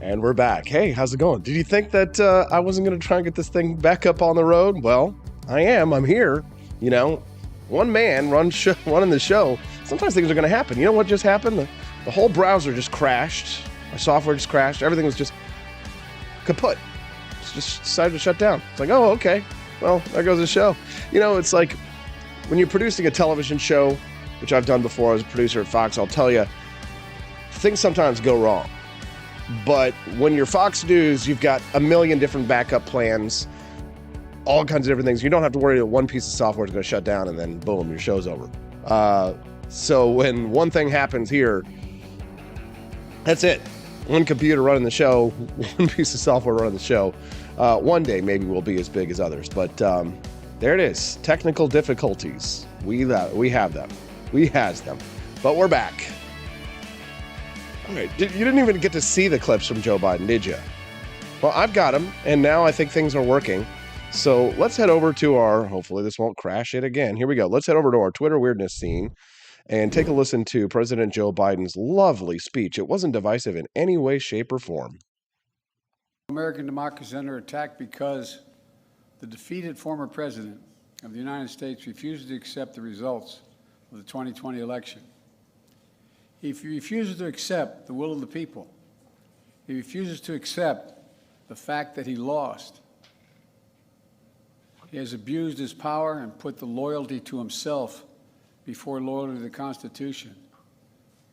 And we're back. Hey, how's it going? Did you think that I wasn't going to try and get this thing back up on the road? Well, I am. I'm here. You know, one man running the show. Sometimes things are going to happen. You know what just happened? The whole browser just crashed. My software just crashed. Everything was just kaput. It's just decided to shut down. It's like, oh, okay. Well, there goes the show. You know, it's like when you're producing a television show, which I've done before as a producer at Fox, I'll tell you, things sometimes go wrong. But when you're Fox News, you've got a million different backup plans, all kinds of different things. You don't have to worry that one piece of software is going to shut down and then boom, your show's over. So when one thing happens here, that's it. One computer running the show, one piece of software running the show. One day maybe we'll be as big as others, but there it is. Technical difficulties. We have them. We has them. But we're back. All right. You didn't even get to see the clips from Joe Biden, did you? Well, I've got them, and now I think things are working. So let's head over to hopefully this won't crash it again. Here we go. Let's head over to our Twitter weirdness scene and take a listen to President Joe Biden's lovely speech. It wasn't divisive in any way, shape, or form. American democracy is under attack because the defeated former president of the United States refuses to accept the results of the 2020 election. He refuses to accept the will of the people. He refuses to accept the fact that he lost. He has abused his power and put the loyalty to himself before loyalty to the Constitution.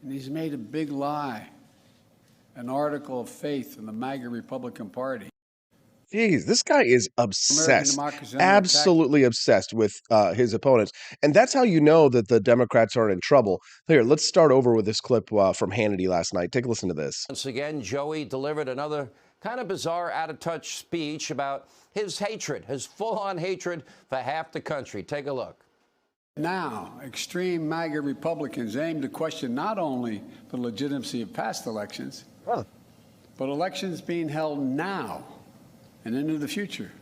And he's made a big lie an article of faith in the MAGA Republican Party. Jeez, this guy is obsessed, absolutely obsessed with his opponents. And that's how you know that the Democrats are in trouble. Here, let's start over with this clip from Hannity last night. Take a listen to this. Once again, Joey delivered another kind of bizarre, out-of-touch speech about his hatred, his full-on hatred for half the country. Take a look. Now, extreme MAGA Republicans aim to question not only the legitimacy of past elections, but elections being held now and into the future.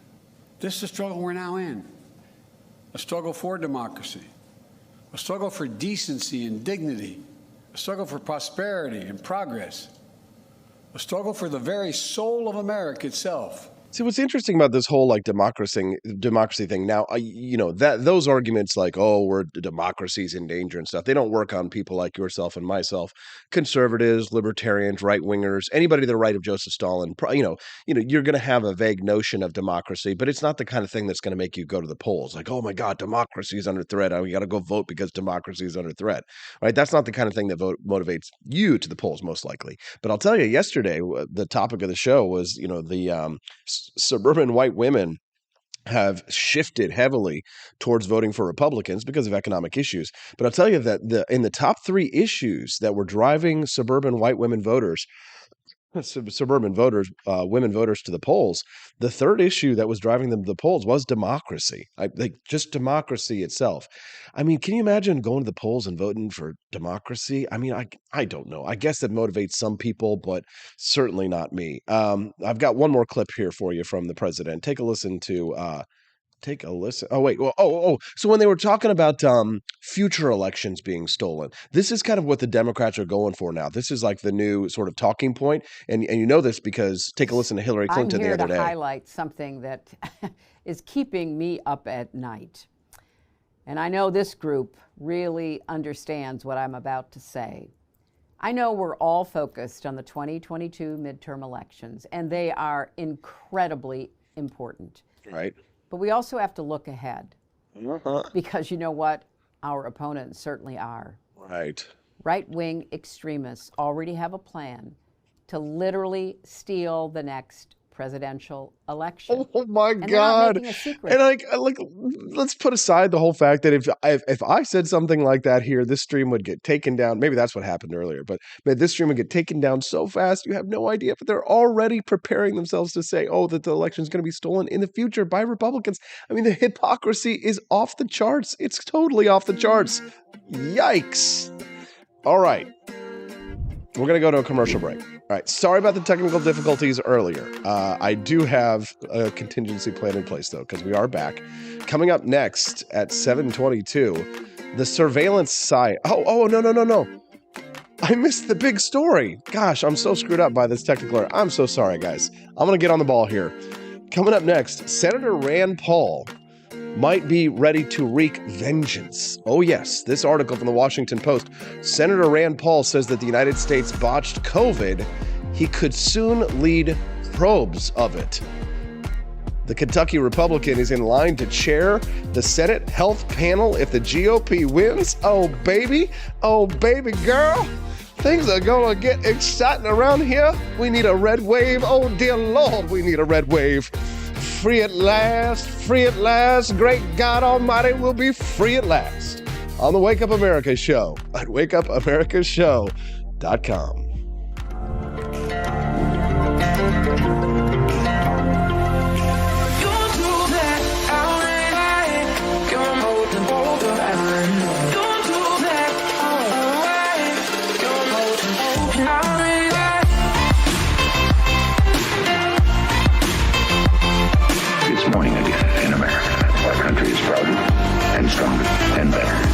This is the struggle we're now in. A struggle for democracy, a struggle for decency and dignity, a struggle for prosperity and progress, a struggle for the very soul of America itself. See, what's interesting about this whole democracy thing now, that those arguments like, oh, democracy's in danger and stuff, they don't work on people like yourself and myself, conservatives, libertarians, right wingers, anybody to the right of Joseph Stalin. You're going to have a vague notion of democracy, but it's not the kind of thing that's going to make you go to the polls. Like, oh my God, democracy is under threat. We got to go vote because democracy is under threat. Right? That's not the kind of thing that motivates you to the polls, most likely. But I'll tell you, yesterday, the topic of the show was, the suburban white women have shifted heavily towards voting for Republicans because of economic issues. But I'll tell you that in the top three issues that were driving suburban white women voters, women voters to the polls, the third issue that was driving them to the polls was democracy. Just democracy itself. I mean, can you imagine going to the polls and voting for democracy? I mean, I don't know. I guess that motivates some people, but certainly not me. I've got one more clip here for you from the president. Take a listen. Oh, wait. Well, so when they were talking about future elections being stolen, this is kind of what the Democrats are going for now. This is like the new sort of talking point. And you know this because take a listen to Hillary Clinton the other day. I'm here to highlight something that is keeping me up at night. And I know this group really understands what I'm about to say. I know we're all focused on the 2022 midterm elections, and they are incredibly important. Right. But we also have to look ahead because you know what? Our opponents certainly are. Right. Right-wing extremists already have a plan to literally steal the next presidential election. Oh my and God! They're not making a secret. And let's put aside the whole fact that if I said something like that here, this stream would get taken down. Maybe that's what happened earlier, but this stream would get taken down so fast you have no idea. But they're already preparing themselves to say, "Oh, that the election is going to be stolen in the future by Republicans." I mean, the hypocrisy is off the charts. It's totally off the charts. Yikes! All right. We're going to go to a commercial break. All right. Sorry about the technical difficulties earlier. I do have a contingency plan in place, though, because we are back. Coming up next at 7:22, the surveillance site. Oh, no. I missed the big story. Gosh, I'm so screwed up by this technical error. I'm so sorry, guys. I'm going to get on the ball here. Coming up next, Senator Rand Paul might be ready to wreak vengeance. Oh yes, this article from the Washington Post. Senator Rand Paul says that the United States botched COVID. He could soon lead probes of it. The Kentucky Republican is in line to chair the Senate Health Panel if the GOP wins. Oh baby girl. Things are gonna get exciting around here. We need a red wave. Oh dear Lord, we need a red wave. Free at last, great God Almighty, we'll be free at last. On the Wake Up America show at wakeupAmericaShow.com. Morning again in America. Our country is prouder and stronger and better.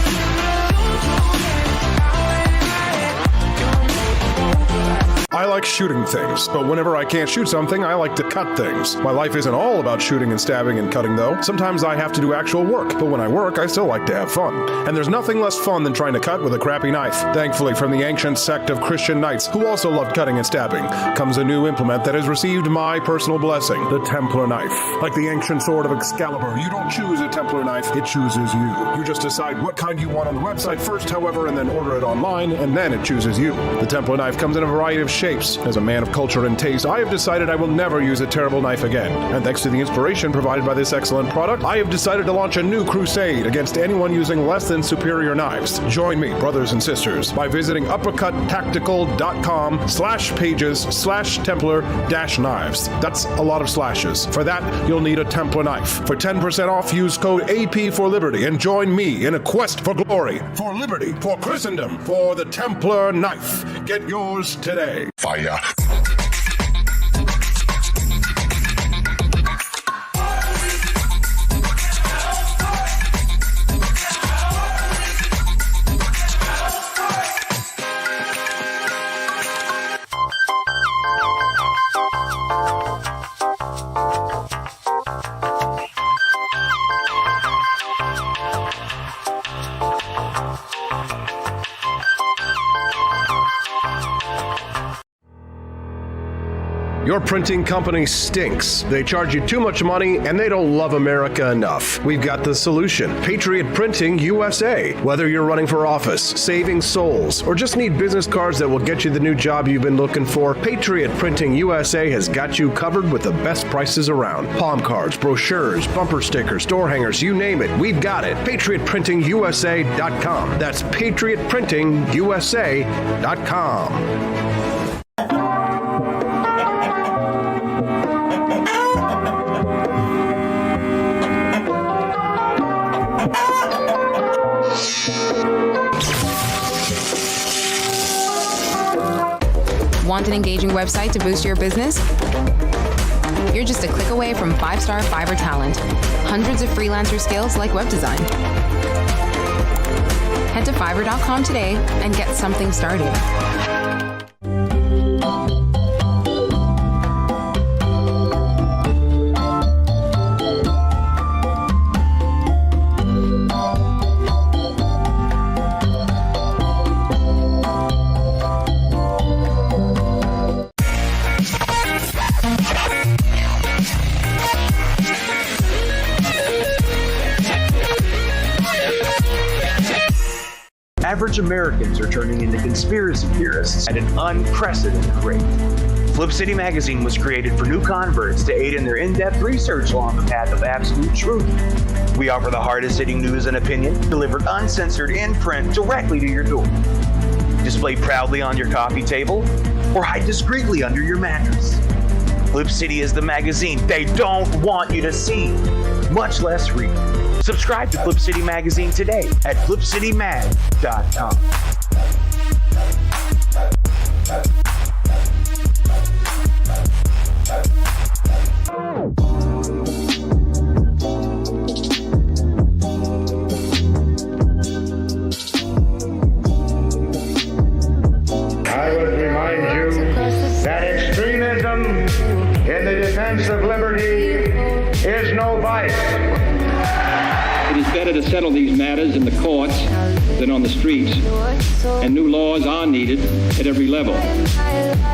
I like shooting things, but whenever I can't shoot something, I like to cut things. My life isn't all about shooting and stabbing and cutting, though. Sometimes I have to do actual work, but when I work, I still like to have fun. And there's nothing less fun than trying to cut with a crappy knife. Thankfully, from the ancient sect of Christian knights, who also loved cutting and stabbing, comes a new implement that has received my personal blessing, the Templar knife. Like the ancient sword of Excalibur, you don't choose a Templar knife, it chooses you. You just decide what kind you want on the website first, however, and then order it online, and then it chooses you. The Templar knife comes in a variety of shapes. As a man of culture and taste, I have decided I will never use a terrible knife again. And thanks to the inspiration provided by this excellent product, I have decided to launch a new crusade against anyone using less than superior knives. Join me, brothers and sisters, by visiting uppercuttactical.com/pages/Templar-knives. That's a lot of slashes. For that, you'll need a Templar knife. For 10% off, use code AP for Liberty and join me in a quest for glory, for liberty, for Christendom, for the Templar knife. Get yours today. Fire. Your printing company stinks. They charge you too much money and they don't love America enough. We've got the solution. Patriot Printing USA. Whether you're running for office, saving souls, or just need business cards that will get you the new job you've been looking for, Patriot Printing USA has got you covered with the best prices around. Palm cards, brochures, bumper stickers, door hangers, you name it, we've got it. PatriotPrintingUSA.com. That's PatriotPrintingUSA.com. Want an engaging website to boost your business? You're just a click away from 5-star Fiverr talent. Hundreds of freelancer skills like web design. Head to Fiverr.com today and get something started. Average Americans are turning into conspiracy theorists at an unprecedented rate. Flip City Magazine was created for new converts to aid in their in-depth research along the path of absolute truth. We offer the hardest-hitting news and opinion delivered uncensored in print directly to your door. Display proudly on your coffee table or hide discreetly under your mattress. Flip City is the magazine they don't want you to see, much less read. Subscribe to Flip City Magazine today at flipcitymag.com. defense of liberty is no vice. It is better to settle these matters in the courts than on the streets, and new laws are needed at every level.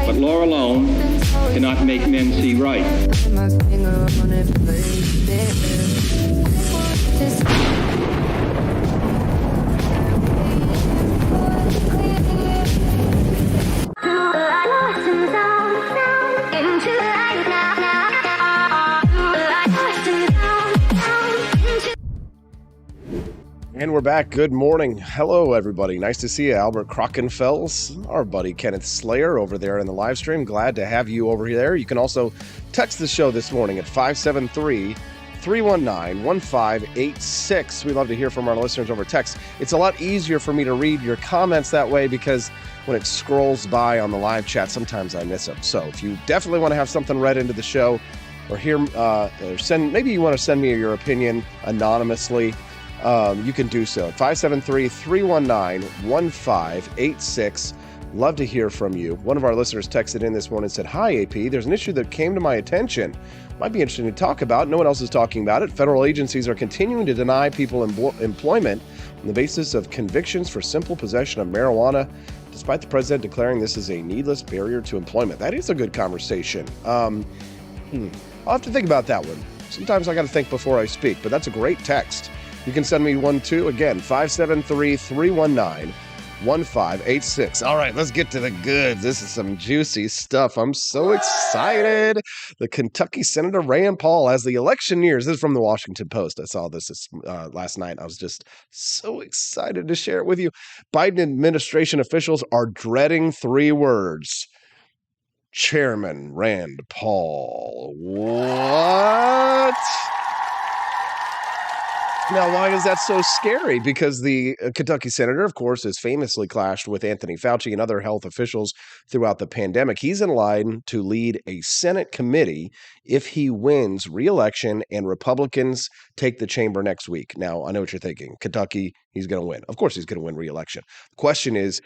But law alone cannot make men see right. And we're back. Good morning. Hello, everybody. Nice to see you, Albert Krockenfels, our buddy Kenneth Slayer over there in the live stream. Glad to have you over there. You can also text the show this morning at 573-319-1586. We love to hear from our listeners over text. It's a lot easier for me to read your comments that way because when it scrolls by on the live chat, sometimes I miss them. So if you definitely want to have something read into the show or hear, maybe you want to send me your opinion anonymously, you can do so at 573-319-1586. Love to hear from you. One of our listeners texted in this morning and said, "Hi, AP. There's an issue that came to my attention. Might be interesting to talk about. No one else is talking about it. Federal agencies are continuing to deny people employment on the basis of convictions for simple possession of marijuana, despite the president declaring this is a needless barrier to employment." That is a good conversation. I'll have to think about that one. Sometimes I got to think before I speak, but that's a great text. You can send me one too. Again, 573-319-1586. All right, let's get to the goods. This is some juicy stuff. I'm so excited. The Kentucky Senator Rand Paul as the election nears. This is from the Washington Post. I saw this last night. I was just so excited to share it with you. Biden administration officials are dreading three words. Chairman Rand Paul. What? Now, why is that so scary? Because the Kentucky senator, of course, has famously clashed with Anthony Fauci and other health officials throughout the pandemic. He's in line to lead a Senate committee if he wins re-election and Republicans take the chamber next week. Now, I know what you're thinking. Kentucky, he's going to win. Of course, he's going to win re-election. The question is,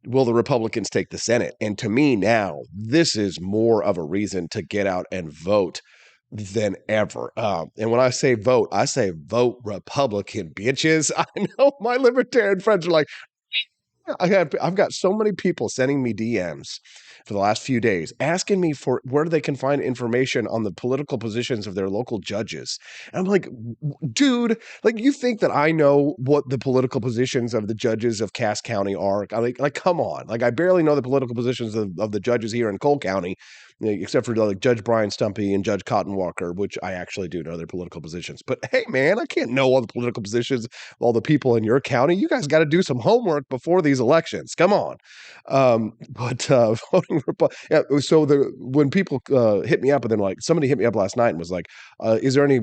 will the Republicans take the Senate? And to me now, this is more of a reason to get out and vote than ever. And when I say vote Republican, bitches. I know my libertarian friends are like, I've got so many people sending me DMs for the last few days asking me for where they can find information on the political positions of their local judges. And I'm like, dude, like, you think that I know what the political positions of the judges of Cass County are? Like, come on. Like, I barely know the political positions of the judges here in Cole County, except for like Judge Brian Stumpy and Judge Cotton Walker, which I actually do know their political positions. But hey, man, I can't know all the political positions of all the people in your county. You guys got to do some homework before these elections. Come on. Voting so when people hit me up, and then like somebody hit me up last night and was like, is there any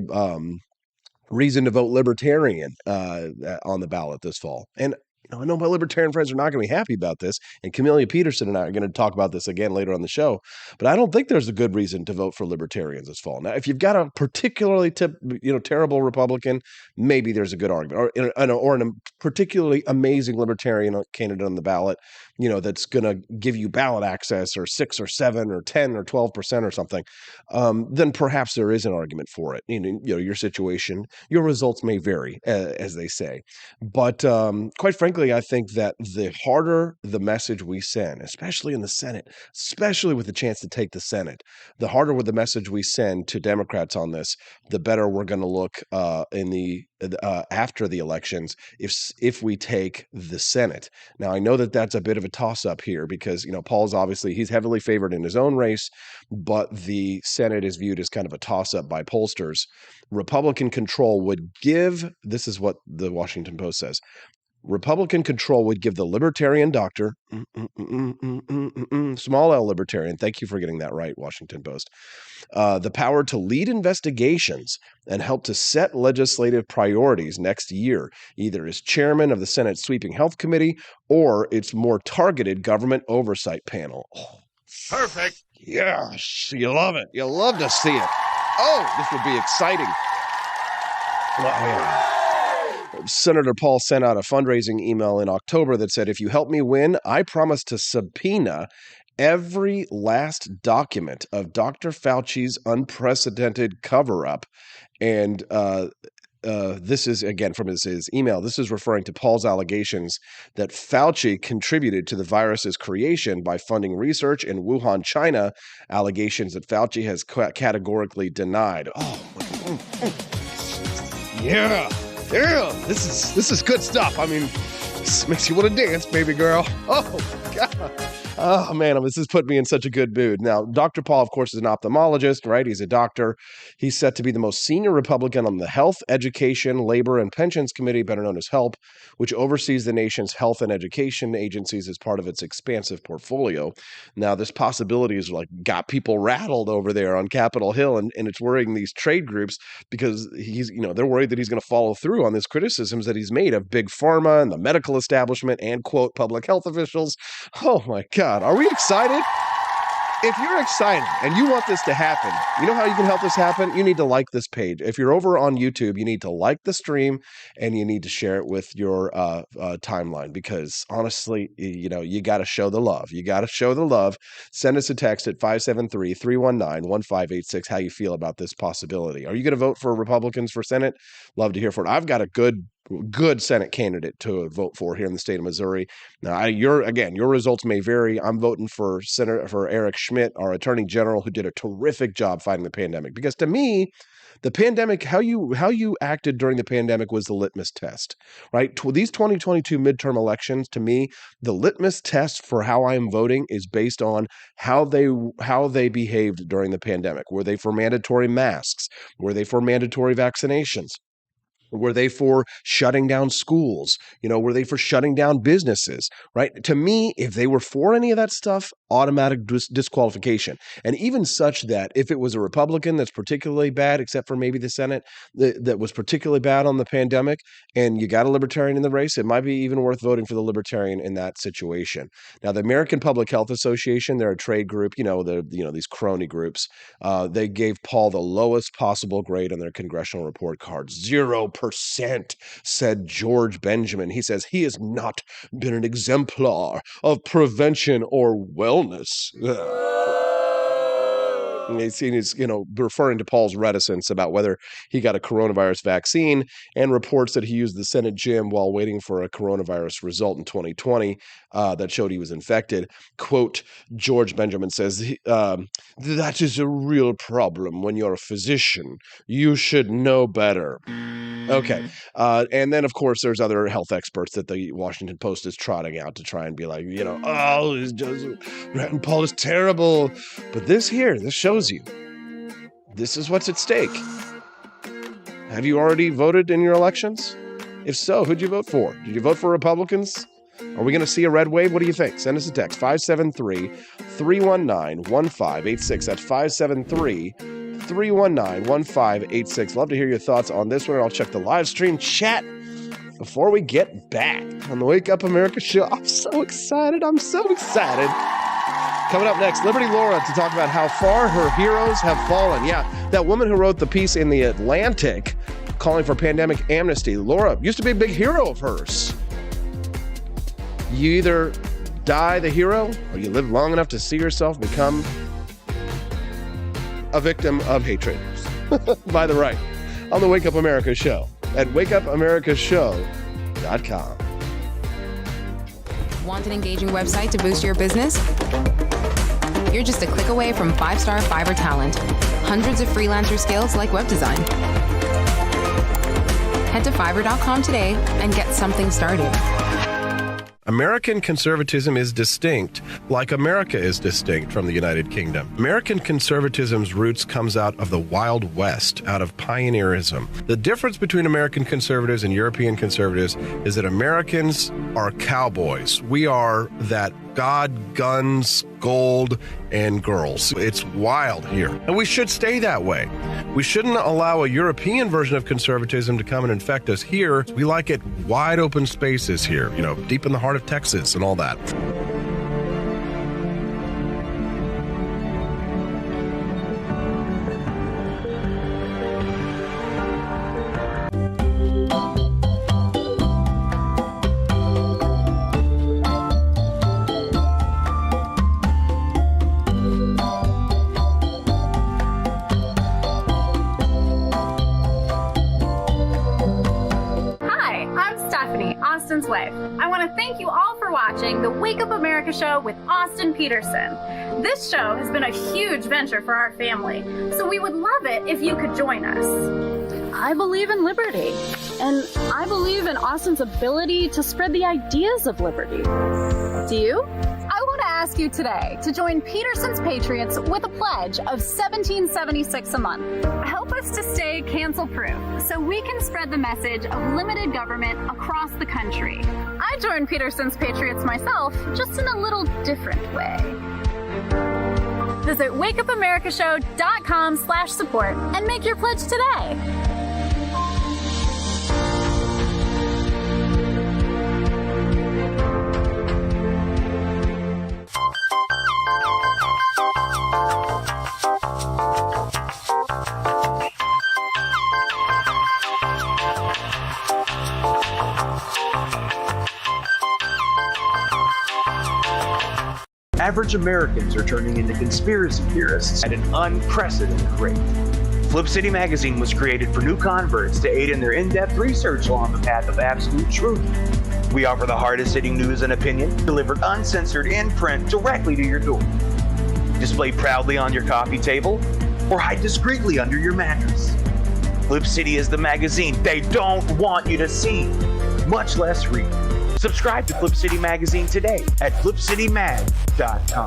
reason to vote Libertarian on the ballot this fall? And I know my libertarian friends are not going to be happy about this, and Camellia Peterson and I are going to talk about this again later on the show, but I don't think there's a good reason to vote for Libertarians this fall. Now, if you've got a particularly terrible Republican, maybe there's a good argument, or a particularly amazing Libertarian candidate on the ballot, that's going to give you ballot access or 6 or 7 or 10 or 12% or something, then perhaps there is an argument for it. Your situation, your results may vary, as they say. But quite frankly, I think that the harder the message we send, especially in the Senate, especially with the chance to take the Senate, the harder with the message we send to Democrats on this, the better we're going to look after the elections if we take the Senate. Now, I know that that's a bit of a toss-up here because, Paul's obviously, he's heavily favored in his own race, but the Senate is viewed as kind of a toss-up by pollsters. Republican control would give, this is what the Washington Post says, Republican control would give the libertarian doctor, small L libertarian, thank you for getting that right, Washington Post, the power to lead investigations and help to set legislative priorities next year, either as chairman of the Senate Sweeping Health Committee or its more targeted government oversight panel. Oh, perfect. Yes, you love it. You love to see it. Oh, this would be exciting. Senator Paul sent out a fundraising email in October that said, if you help me win, I promise to subpoena every last document of Dr. Fauci's unprecedented cover-up. And this is, again, from his email. This is referring to Paul's allegations that Fauci contributed to the virus's creation by funding research in Wuhan, China, allegations that Fauci has categorically denied. Oh, yeah. This is good stuff. I mean, this makes you want to dance, baby girl. Oh, God. Oh, man, this has put me in such a good mood. Now, Dr. Paul, of course, is an ophthalmologist, right? He's a doctor. He's set to be the most senior Republican on the Health, Education, Labor, and Pensions Committee, better known as HELP, which oversees the nation's health and education agencies as part of its expansive portfolio. Now, this possibility has got people rattled over there on Capitol Hill, and it's worrying these trade groups because they're worried that he's going to follow through on these criticisms that he's made of big pharma and the medical establishment and, quote, public health officials. Oh, my God. Are we excited? If you're excited and you want this to happen, you know how you can help this happen? You need to like this page. If you're over on YouTube, you need to like the stream and you need to share it with your timeline because honestly, you got to show the love. You got to show the love. Send us a text at 573-319-1586 how you feel about this possibility. Are you going to vote for Republicans for Senate? Love to hear from it. I've got a good Senate candidate to vote for here in the state of Missouri. Now, your results may vary. I'm voting for Eric Schmidt, our Attorney General, who did a terrific job fighting the pandemic. Because to me, the pandemic, how you acted during the pandemic was the litmus test, right? These 2022 midterm elections, to me, the litmus test for how I am voting is based on how they behaved during the pandemic. Were they for mandatory masks? Were they for mandatory vaccinations? Were they for shutting down schools? Were they for shutting down businesses, right? To me, if they were for any of that stuff, automatic disqualification. And even such that if it was a Republican that's particularly bad, except for maybe the Senate, that was particularly bad on the pandemic, and you got a Libertarian in the race, it might be even worth voting for the Libertarian in that situation. Now, the American Public Health Association, they're a trade group, these crony groups. They gave Paul the lowest possible grade on their congressional report card, 0%, said George Benjamin. He says he has not been an exemplar of prevention or wellness. He's referring to Paul's reticence about whether he got a coronavirus vaccine and reports that he used the Senate gym while waiting for a coronavirus result in 2020 that showed he was infected. Quote, George Benjamin says, that is a real problem when you're a physician. You should know better. Okay. And then, of course, there's other health experts that the Washington Post is trotting out to try and be like, Rand Paul is terrible. But this shows you this is what's at stake. Have you already voted in your elections? If so, who'd you vote for? Did you vote for Republicans? Are we going to see a red wave? What do you think? Send us a text, 573-319-1586. That's 573-319-1586. Love to hear your thoughts on this one. I'll check the live stream chat before we get back on the Wake Up America show. I'm so excited. Coming up next, Liberty Laura to talk about how far her heroes have fallen. Yeah, that woman who wrote the piece in The Atlantic calling for pandemic amnesty. Laura used to be a big hero of hers. You either die the hero or you live long enough to see yourself become a victim of hatred by the right on the Wake Up America show at wakeupamericashow.com. Want an engaging website to boost your business? You're just a click away from 5-star Fiverr talent. Hundreds of freelancer skills like web design. Head to Fiverr.com today and get something started. American conservatism is distinct, like America is distinct from the United Kingdom. American conservatism's roots comes out of the Wild West, out of pioneerism. The difference between American conservatives and European conservatives is that Americans are cowboys. We are that God, guns, gold, and girls. It's wild here. And we should stay that way. We shouldn't allow a European version of conservatism to come and infect us here. We like it wide open spaces here, deep in the heart of Texas and all that. housewife. I want to thank you all for watching the Wake Up America show with Austin Peterson. This show has been a huge venture for our family, so we would love it if you could join us. I believe in liberty, and I believe in Austin's ability to spread the ideas of liberty. Do you? I want to ask you today to join Peterson's Patriots with a pledge of $17.76 a month. Help us to stay cancel-proof so we can spread the message of limited government across the country. I joined Peterson's Patriots myself, just in a little different way. Visit wakeupAmericaShow.com/support and make your pledge today. Average Americans are turning into conspiracy theorists at an unprecedented rate. Flip City Magazine was created for new converts to aid in their in-depth research along the path of absolute truth. We offer the hardest-hitting news and opinion delivered uncensored in print directly to your door. Display proudly on your coffee table or hide discreetly under your mattress. Flip City is the magazine they don't want you to see, much less read. Subscribe to Flip City Magazine today at flipcitymag.com.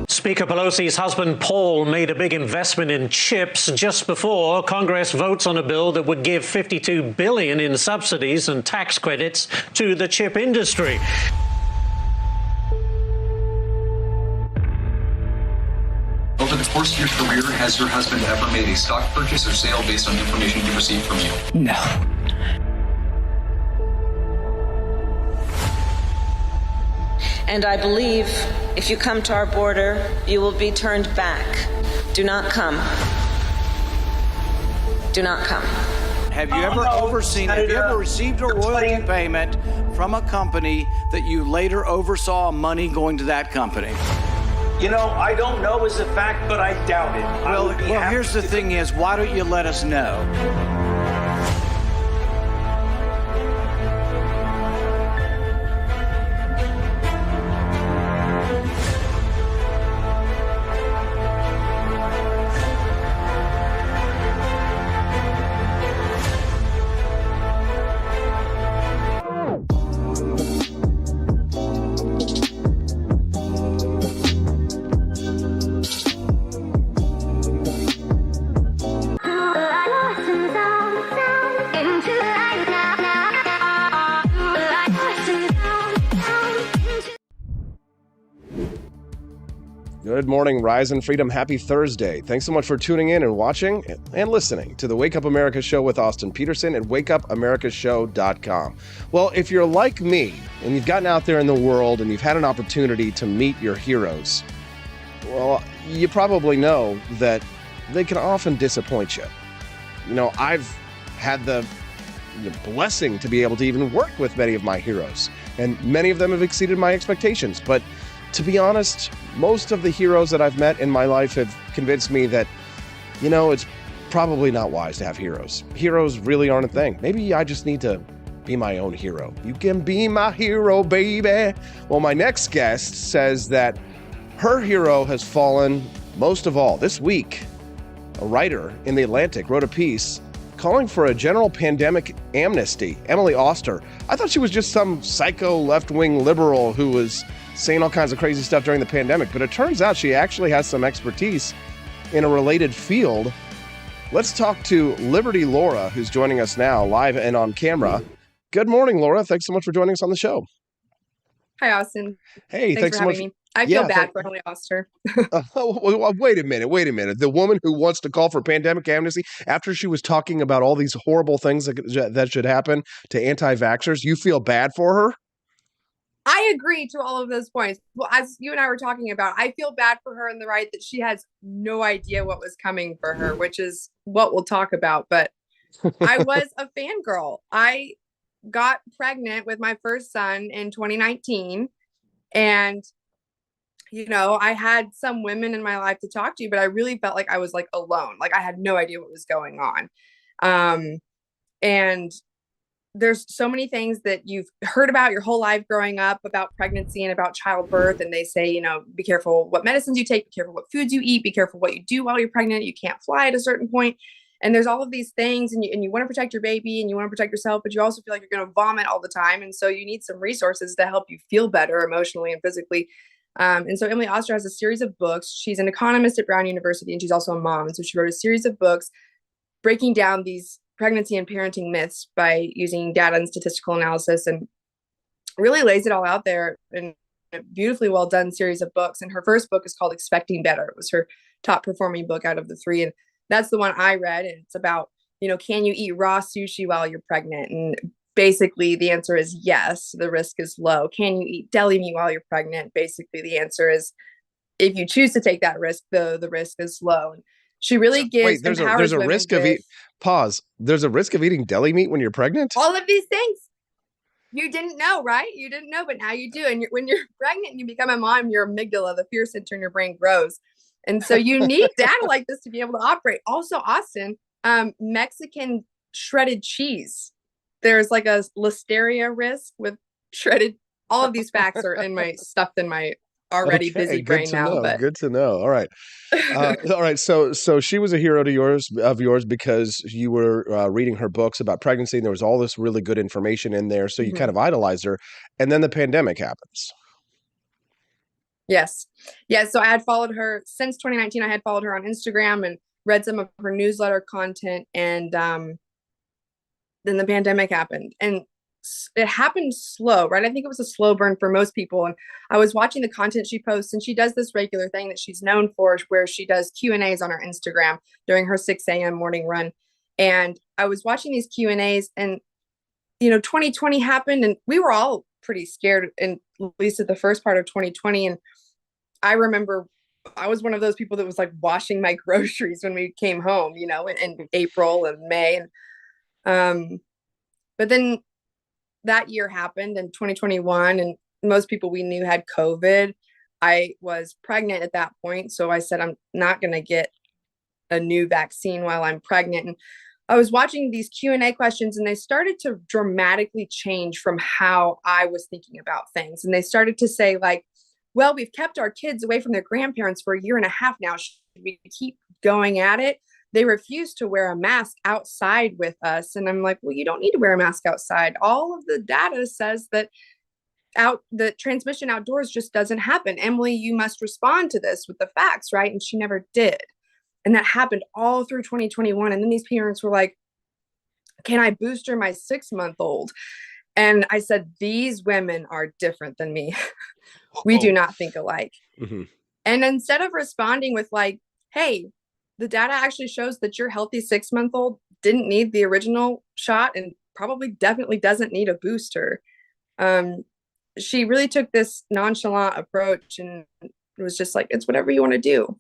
Speaker Pelosi's husband, Paul, made a big investment in chips just before Congress votes on a bill that would give $52 billion in subsidies and tax credits to the chip industry. Over the course of your career, has your husband ever made a stock purchase or sale based on information he received from you? No. And I believe if you come to our border, you will be turned back. Do not come. Do not come. Have you ever received a royalty payment from a company that you later oversaw money going to that company? You know, I don't know as a fact, but I doubt it. Well, here's the thing is, why don't you let us know? Good morning, Rise and Freedom. Happy Thursday. Thanks so much for tuning in and watching and listening to the Wake Up America show with Austin Peterson at wakeupAmericashow.com. Well, if you're like me and you've gotten out there in the world and you've had an opportunity to meet your heroes, well, you probably know that they can often disappoint you. You know, I've had the blessing to be able to even work with many of my heroes, and many of them have exceeded my expectations. But to be honest, most of the heroes that I've met in my life have convinced me that, you know, it's probably not wise to have heroes. Heroes really aren't a thing. Maybe I just need to be my own hero. You can be my hero, baby. Well, my next guest says that her hero has fallen most of all. This week, a writer in The Atlantic wrote a piece calling for a general pandemic amnesty. Emily Oster. I thought she was just some psycho left-wing liberal who was saying all kinds of crazy stuff during the pandemic, but it turns out she actually has some expertise in a related field. Let's talk to Liberty Laura, who's joining us now live and on camera. Good morning, Laura. Thanks so much for joining us on the show. Hi, Austin. Hey, thanks for so much. having me. I feel bad for Emily Oster. Wait a minute. The woman who wants to call for pandemic amnesty after she was talking about all these horrible things that should happen to anti-vaxxers, you feel bad for her? I agree to all of those points. Well, as you and I were talking about, I feel bad for her in the right that she has no idea what was coming for her, which is what we'll talk about. But I was a fangirl. I got pregnant with my first son in 2019. And, I had some women in my life to talk to, but I really felt like I was like alone. Like I had no idea what was going on. And there's so many things that you've heard about your whole life growing up about pregnancy and about childbirth. And they say, be careful what medicines you take, be careful what foods you eat, be careful what you do while you're pregnant. You can't fly at a certain point. And there's all of these things, and you want to protect your baby and you want to protect yourself, but you also feel like you're going to vomit all the time. And so you need some resources to help you feel better emotionally and physically. And so Emily Oster has a series of books. She's an economist at Brown University, and she's also a mom. And so she wrote a series of books breaking down these pregnancy and parenting myths by using data and statistical analysis, and really lays it all out there in a beautifully well done series of books. And her first book is called Expecting Better. It was her top performing book out of the three. And that's the one I read. And it's about, can you eat raw sushi while you're pregnant? And basically the answer is yes, the risk is low. Can you eat deli meat while you're pregnant? Basically the answer is, if you choose to take that risk, the risk is low. And she really gives. Wait, there's a risk of pause. There's a risk of eating deli meat when you're pregnant? All of these things. You didn't know, right? You didn't know, but now you do. And when you're pregnant and you become a mom, your amygdala, the fear center in your brain, grows. And so you need data like this to be able to operate. Also, Austin, Mexican shredded cheese. There's like a listeria risk with shredded. All of these facts are stuffed in my already busy brain now. But good to know. All right. All right. So she was a hero of yours because you were reading her books about pregnancy, and there was all this really good information in there. So you kind of idolized her, and then the pandemic happens. Yes. So I had followed her since 2019. I had followed her on Instagram and read some of her newsletter content. And then the pandemic happened, and it happened slow, right? I think it was a slow burn for most people. And I was watching the content she posts, and she does this regular thing that she's known for, where she does Q&As on her Instagram during her 6 a.m. morning run. And I was watching these Q&As, and 2020 happened, and we were all pretty scared, and at least at the first part of 2020. And I remember I was one of those people that was like washing my groceries when we came home, in April and May. And but then that year happened in 2021, and most people we knew had COVID. I was pregnant at that point, so I said, I'm not going to get a new vaccine while I'm pregnant. And I was watching these Q&A questions, and they started to dramatically change from how I was thinking about things. And they started to say, like, well, we've kept our kids away from their grandparents for 1.5 years now. Should we keep going at it? They refuse to wear a mask outside with us. And I'm like, well, you don't need to wear a mask outside. All of the data says that the transmission outdoors just doesn't happen. Emily, you must respond to this with the facts, right? And she never did. And that happened all through 2021. And then these parents were like, can I booster my 6-month-old? And I said, these women are different than me. We do not think alike. Mm-hmm. And instead of responding with like, hey, the data actually shows that your healthy 6-month-old didn't need the original shot and probably definitely doesn't need a booster. She really took this nonchalant approach, and it was just like, it's whatever you want to do,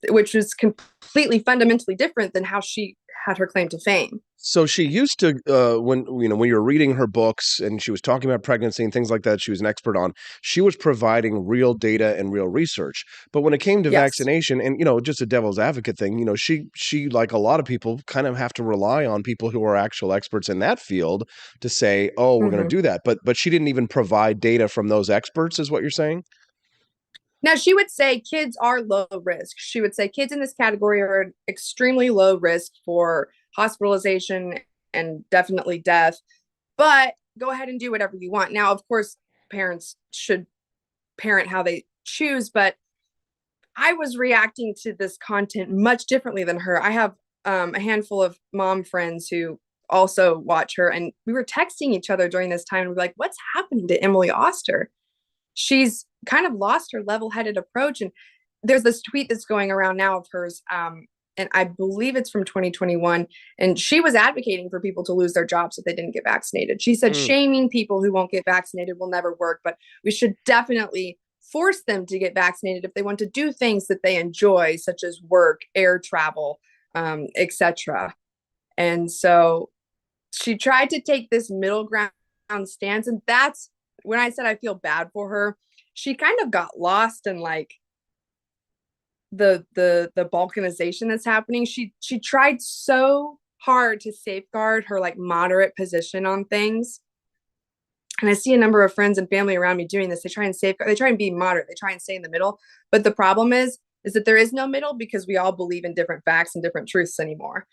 which was completely fundamentally different than how she had her claim to fame. So she used to, when you were reading her books and she was talking about pregnancy and things like that, she was an expert on, she was providing real data and real research. But when it came to vaccination and, just a devil's advocate thing, she, like a lot of people, kind of have to rely on people who are actual experts in that field to say, oh, we're going to do that. But she didn't even provide data from those experts, is what you're saying? Now, she would say kids are low risk. She would say kids in this category are extremely low risk for hospitalization and definitely death, but go ahead and do whatever you want. Now, of course, parents should parent how they choose, but I was reacting to this content much differently than her. I have a handful of mom friends who also watch her, and we were texting each other during this time, and we're like, what's happening to Emily Oster? She's kind of lost her level-headed approach. And there's this tweet that's going around now of hers, and I believe it's from 2021. And she was advocating for people to lose their jobs if they didn't get vaccinated. She said shaming people who won't get vaccinated will never work, but we should definitely force them to get vaccinated if they want to do things that they enjoy, such as work, air travel, etc. And so she tried to take this middle ground stance, and that's when I said I feel bad for her. She kind of got lost in like the balkanization that's happening. She tried so hard to safeguard her like moderate position on things. And I see a number of friends and family around me doing this. They try and safeguard, they try and be moderate, they try and stay in the middle. But the problem is that there is no middle, because we all believe in different facts and different truths anymore.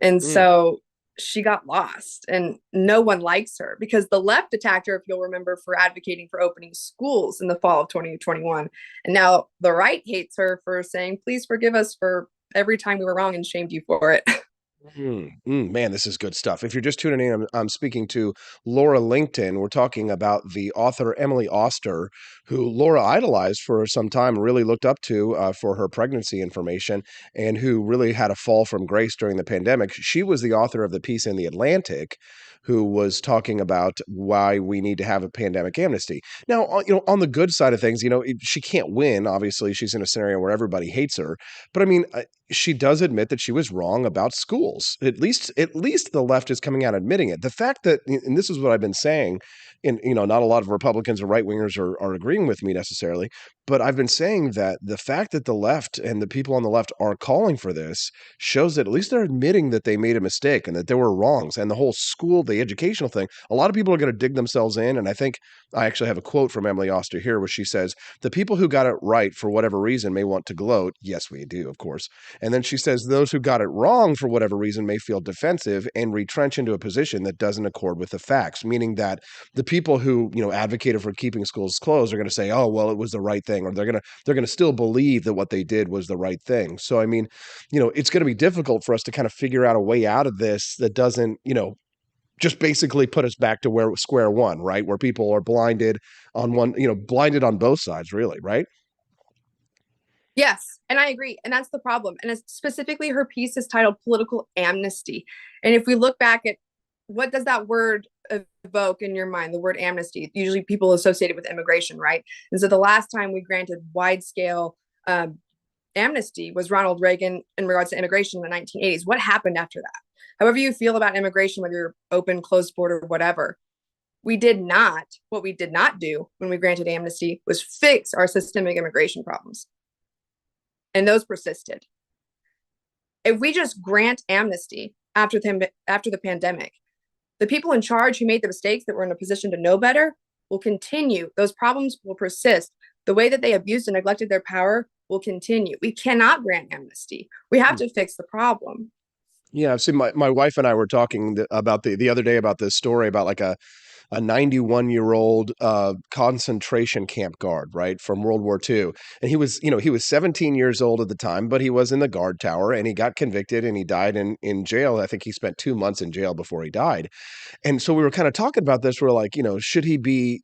And so she got lost, and no one likes her because the left attacked her, if you'll remember, for advocating for opening schools in the fall of 2021. And now the right hates her for saying, please forgive us for every time we were wrong, and shamed you for it. Man, this is good stuff. If you're just tuning in, I'm speaking to Laura Linkton. We're talking about the author Emily Oster, who Laura idolized for some time, really looked up to for her pregnancy information, and who really had a fall from grace during the pandemic. She was the author of the piece in The Atlantic, who was talking about why we need to have a pandemic amnesty. Now, on the good side of things, she can't win. Obviously, she's in a scenario where everybody hates her. But I mean, she does admit that she was wrong about schools. At least the left is coming out admitting it. The fact that, and this is what I've been saying, and not a lot of Republicans or right wingers are agreeing with me necessarily, but I've been saying that the fact that the left and the people on the left are calling for this shows that at least they're admitting that they made a mistake and that there were wrongs. And the whole school, the educational thing, a lot of people are going to dig themselves in. And I think I actually have a quote from Emily Oster here, where she says, the people who got it right for whatever reason may want to gloat. Yes, we do, of course. And then she says, those who got it wrong for whatever reason may feel defensive and retrench into a position that doesn't accord with the facts, meaning that the people who, advocated for keeping schools closed are going to say, oh, well, it was the right thing, or they're going to still believe that what they did was the right thing. So, I mean, it's going to be difficult for us to kind of figure out a way out of this that doesn't, just basically put us back to square one, right? Where people are blinded on blinded on both sides, really, right? Yes, and I agree. And that's the problem. And specifically, her piece is titled Political Amnesty. And if we look back at what does that word evoke in your mind, the word amnesty, usually people associate it with immigration, right? And so the last time we granted wide-scale amnesty was Ronald Reagan in regards to immigration in the 1980s. What happened after that? However you feel about immigration, whether you're open, closed border, whatever, what we did not do when we granted amnesty was fix our systemic immigration problems. And those persisted. If we just grant amnesty after the pandemic, the people in charge who made the mistakes, that were in a position to know better, will continue. Those problems will persist. The way that they abused and neglected their power will continue. We cannot grant amnesty. We have to fix the problem. Yeah, I've seen my wife and I were talking about the other day about this story about like a 91-year-old concentration camp guard, right, from World War II. And he was 17 years old at the time, but he was in the guard tower, and he got convicted, and he died in jail. I think he spent 2 months in jail before he died. And so we were kind of talking about this. We're like, should we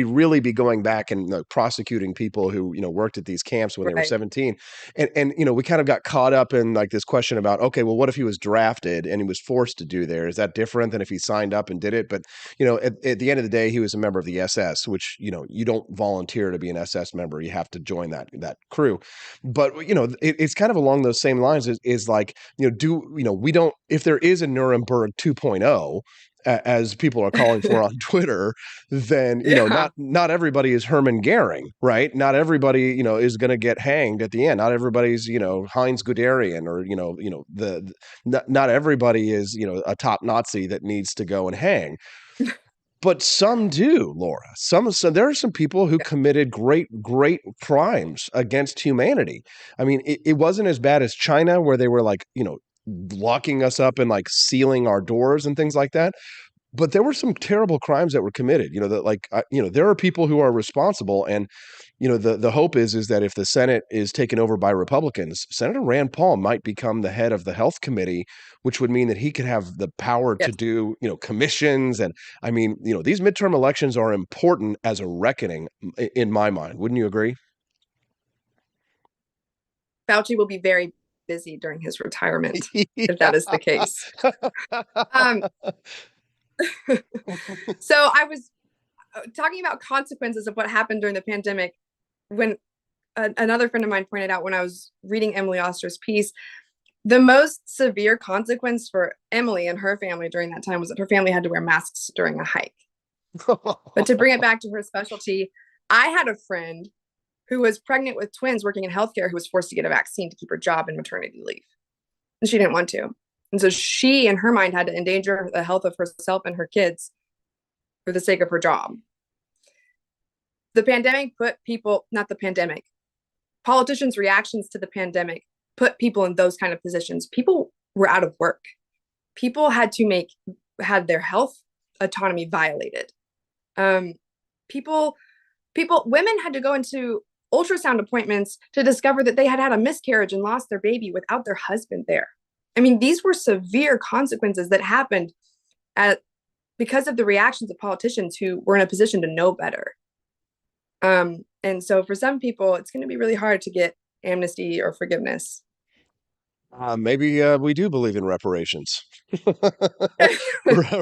really be going back and prosecuting people who, worked at these camps when they were 17? And we kind of got caught up in like this question about, okay, well, what if he was drafted and he was forced to do there? Is that different than if he signed up and did it? But, at the end of the day, he was a member of the SS, which, you don't volunteer to be an SS member. You have to join that crew. But, it's kind of along those same lines is like, we don't, if there is a Nuremberg 2.0, as people are calling for on Twitter, then, not everybody is Hermann Goering, right? Not everybody, is going to get hanged at the end. Not everybody's, Heinz Guderian, or, not everybody is, a top Nazi that needs to go and hang. But some do, Laura. So there are some people who committed great crimes against humanity. I mean, it wasn't as bad as China, where they were like, locking us up and like sealing our doors and things like that. But there were some terrible crimes that were committed, there are people who are responsible. And, the hope is that if the Senate is taken over by Republicans, Senator Rand Paul might become the head of the health committee, which would mean that he could have the power to do, commissions. And I mean, these midterm elections are important as a reckoning in my mind. Wouldn't you agree? Fauci will be very busy during his retirement, if that is the case. So I was talking about consequences of what happened during the pandemic when another friend of mine pointed out when I was reading Emily Oster's piece, The most severe consequence for Emily and her family during that time was that her family had to wear masks during a hike. But to bring it back to her specialty, I had a friend who was pregnant with twins working in healthcare who was forced to get a vaccine to keep her job in maternity leave. And she didn't want to. And so she, in her mind, had to endanger the health of herself and her kids for the sake of her job. The pandemic put people, not the pandemic, politicians' reactions to the pandemic put people in those kind of positions. People were out of work. People had their health autonomy violated. Women had to go into ultrasound appointments to discover that they had had a miscarriage and lost their baby without their husband there. I mean, these were severe consequences that happened because of the reactions of politicians who were in a position to know better. And so for some people, it's going to be really hard to get amnesty or forgiveness. Maybe we do believe in reparations.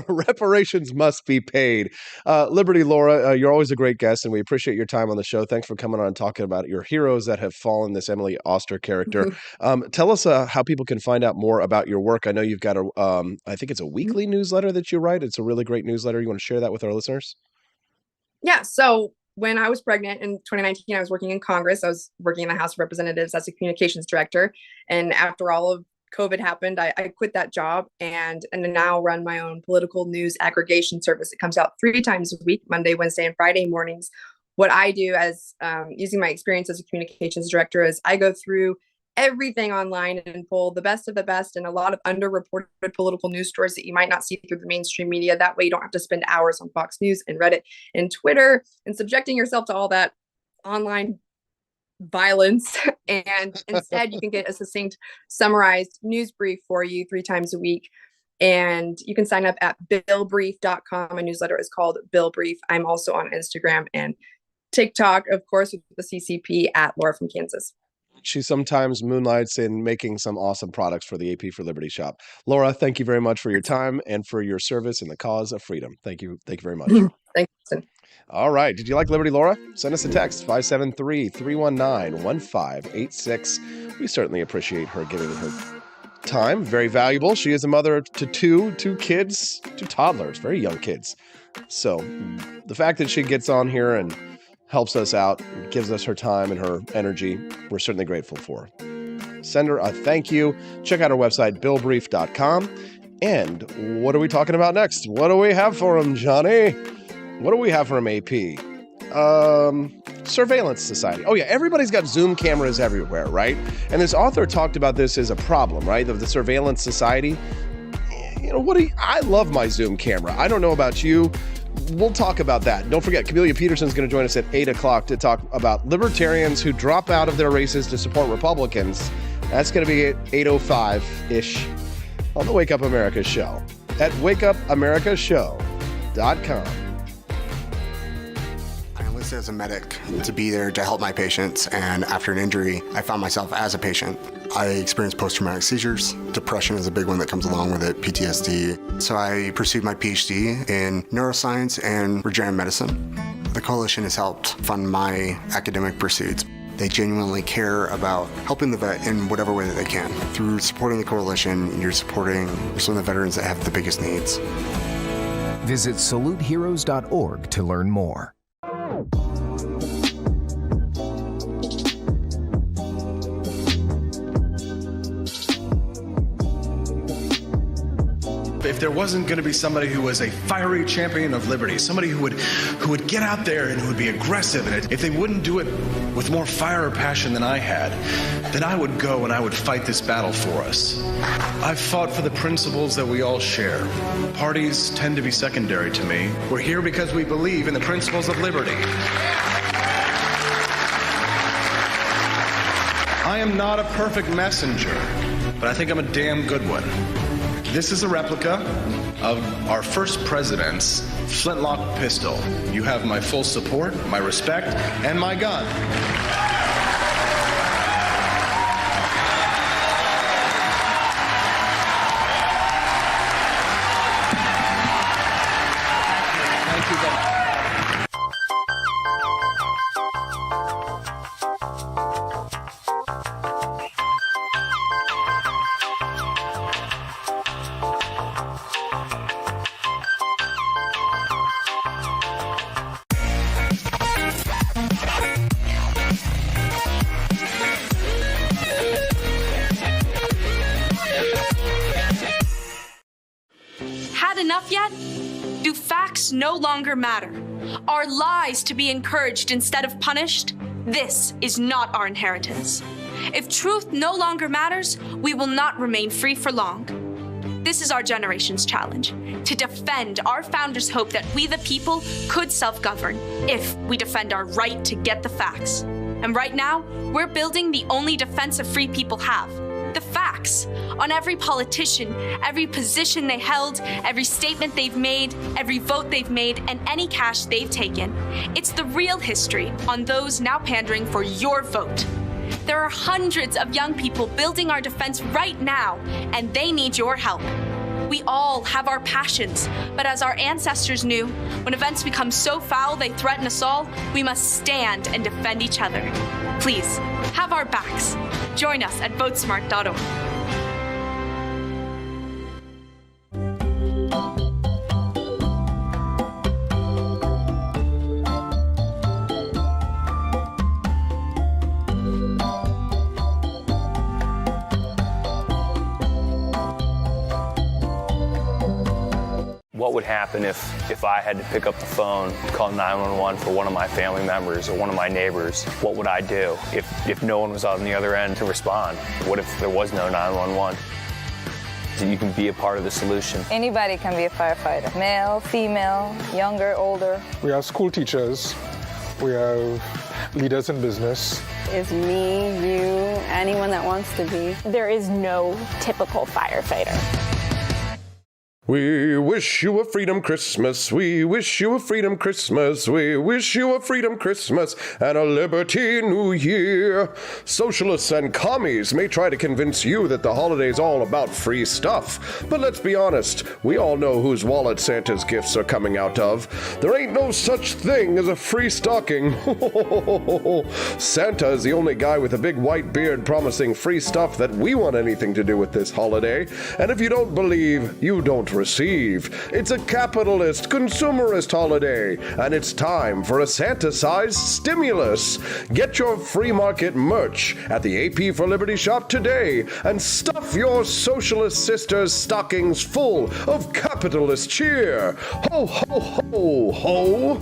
Reparations must be paid. Liberty Laura, you're always a great guest, and we appreciate your time on the show. Thanks for coming on and talking about your heroes that have fallen, this Emily Oster character. Tell us how people can find out more about your work. I know you've got I think it's a weekly newsletter that you write. It's a really great newsletter. You want to share that with our listeners? Yeah. So when I was pregnant in 2019, I was working in Congress. I was working in the House of Representatives as a communications director. And after all of COVID happened, I quit that job and now run my own political news aggregation service. It comes out 3 times a week, Monday, Wednesday, and Friday mornings. What I do as using my experience as a communications director is I go through everything online and pull the best of the best and a lot of underreported political news stories that you might not see through the mainstream media. That way you don't have to spend hours on Fox News and Reddit and Twitter and subjecting yourself to all that online violence. And instead you can get a succinct, summarized news brief for you 3 times a week. And you can sign up at billbrief.com. My newsletter is called Bill Brief. I'm also on Instagram and TikTok, of course, with the CCP at Laura from Kansas. She sometimes moonlights in making some awesome products for the AP for Liberty shop. Laura, thank you very much for your time and for your service in the cause of freedom. Thank you. Thank you very much. Thanks. All right. Did you like Liberty Laura? Send us a text, 573-319-1586. We certainly appreciate her giving her time. Very valuable. She is a mother to two kids, 2 toddlers, very young kids. So the fact that she gets on here and helps us out, gives us her time and her energy, we're certainly grateful for. Send her a thank you. Check out our website, billbrief.com. And what are we talking about next? What do we have for him, Johnny? What do we have for him, AP? Surveillance society. Oh yeah, everybody's got Zoom cameras everywhere, right? And this author talked about this as a problem, right? Of the surveillance society. You know, I love my Zoom camera. I don't know about you. We'll talk about that. Don't forget, Camellia Peterson is going to join us at 8 o'clock to talk about libertarians who drop out of their races to support Republicans. That's going to be at 8:05-ish on the Wake Up America show at wakeupamericashow.com. I enlisted as a medic to be there to help my patients, and after an injury, I found myself as a patient. I experienced post-traumatic seizures. Depression is a big one that comes along with it, PTSD. So I pursued my PhD in neuroscience and regenerative medicine. The coalition has helped fund my academic pursuits. They genuinely care about helping the vet in whatever way that they can. Through supporting the coalition, you're supporting some of the veterans that have the biggest needs. Visit saluteheroes.org to learn more. If there wasn't going to be somebody who was a fiery champion of liberty, somebody who would get out there and who would be aggressive, and if they wouldn't do it with more fire or passion than I had, then I would go and I would fight this battle for us. I've fought for the principles that we all share. Parties tend to be secondary to me. We're here because we believe in the principles of liberty. I am not a perfect messenger, but I think I'm a damn good one. This is a replica of our first president's flintlock pistol. You have my full support, my respect, and my gun. Thank you very much. enough yet? Do facts no longer matter? Are lies to be encouraged instead of punished? This is not our inheritance. If truth no longer matters, we will not remain free for long. This is our generation's challenge, to defend our founders' hope that we the people could self-govern if we defend our right to get the facts. And right now, we're building the only defense of free people have, the facts, on every politician, every position they held, every statement they've made, every vote they've made, and any cash they've taken. It's the real history on those now pandering for your vote. There are hundreds of young people building our defense right now, and they need your help. We all have our passions, but as our ancestors knew, when events become so foul they threaten us all, we must stand and defend each other. Please, have our backs. Join us at votesmart.org. What would happen if I had to pick up the phone, call 911 for one of my family members or one of my neighbors? What would I do if no one was on the other end to respond? What if there was no 911? You can be a part of the solution. Anybody can be a firefighter. Male, female, younger, older. We have school teachers. We have leaders in business. Is me, you, anyone that wants to be. There is no typical firefighter. We wish you a freedom Christmas. We wish you a freedom Christmas. We wish you a freedom Christmas and a liberty New Year. Socialists and commies may try to convince you that the holiday's all about free stuff. But let's be honest, we all know whose wallet Santa's gifts are coming out of. There ain't no such thing as a free stocking. Santa is the only guy with a big white beard promising free stuff that we want anything to do with this holiday. And if you don't believe, you don't receive. It's a capitalist, consumerist holiday, and it's time for a Santa-sized stimulus. Get your free market merch at the AP for Liberty shop today and stuff your socialist sisters' stockings full of capitalist cheer. Ho, ho, ho, ho.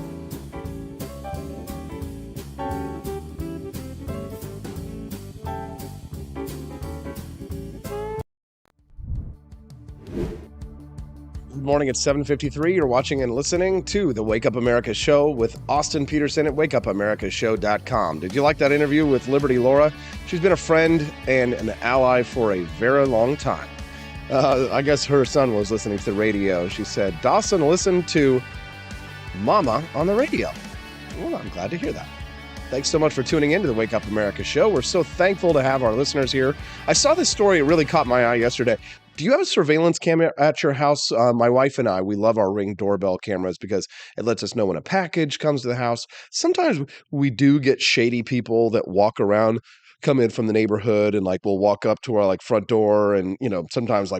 Good morning, it's 7:53. You're watching and listening to the Wake Up America show with Austin Peterson at wakeupAmericaShow.com. Did you like that interview with Liberty Laura? She's been a friend and an ally for a very long time. I guess her son was listening to the radio. She said, Dawson listened to Mama on the radio. Well, I'm glad to hear that. Thanks so much for tuning in to the Wake Up America show. We're so thankful to have our listeners here. I saw this story. It really caught my eye yesterday. Do you have a surveillance camera at your house? My wife and I, we love our Ring doorbell cameras because it lets us know when a package comes to the house. Sometimes we do get shady people that walk around, come in from the neighborhood, and like we'll walk up to our like front door, and sometimes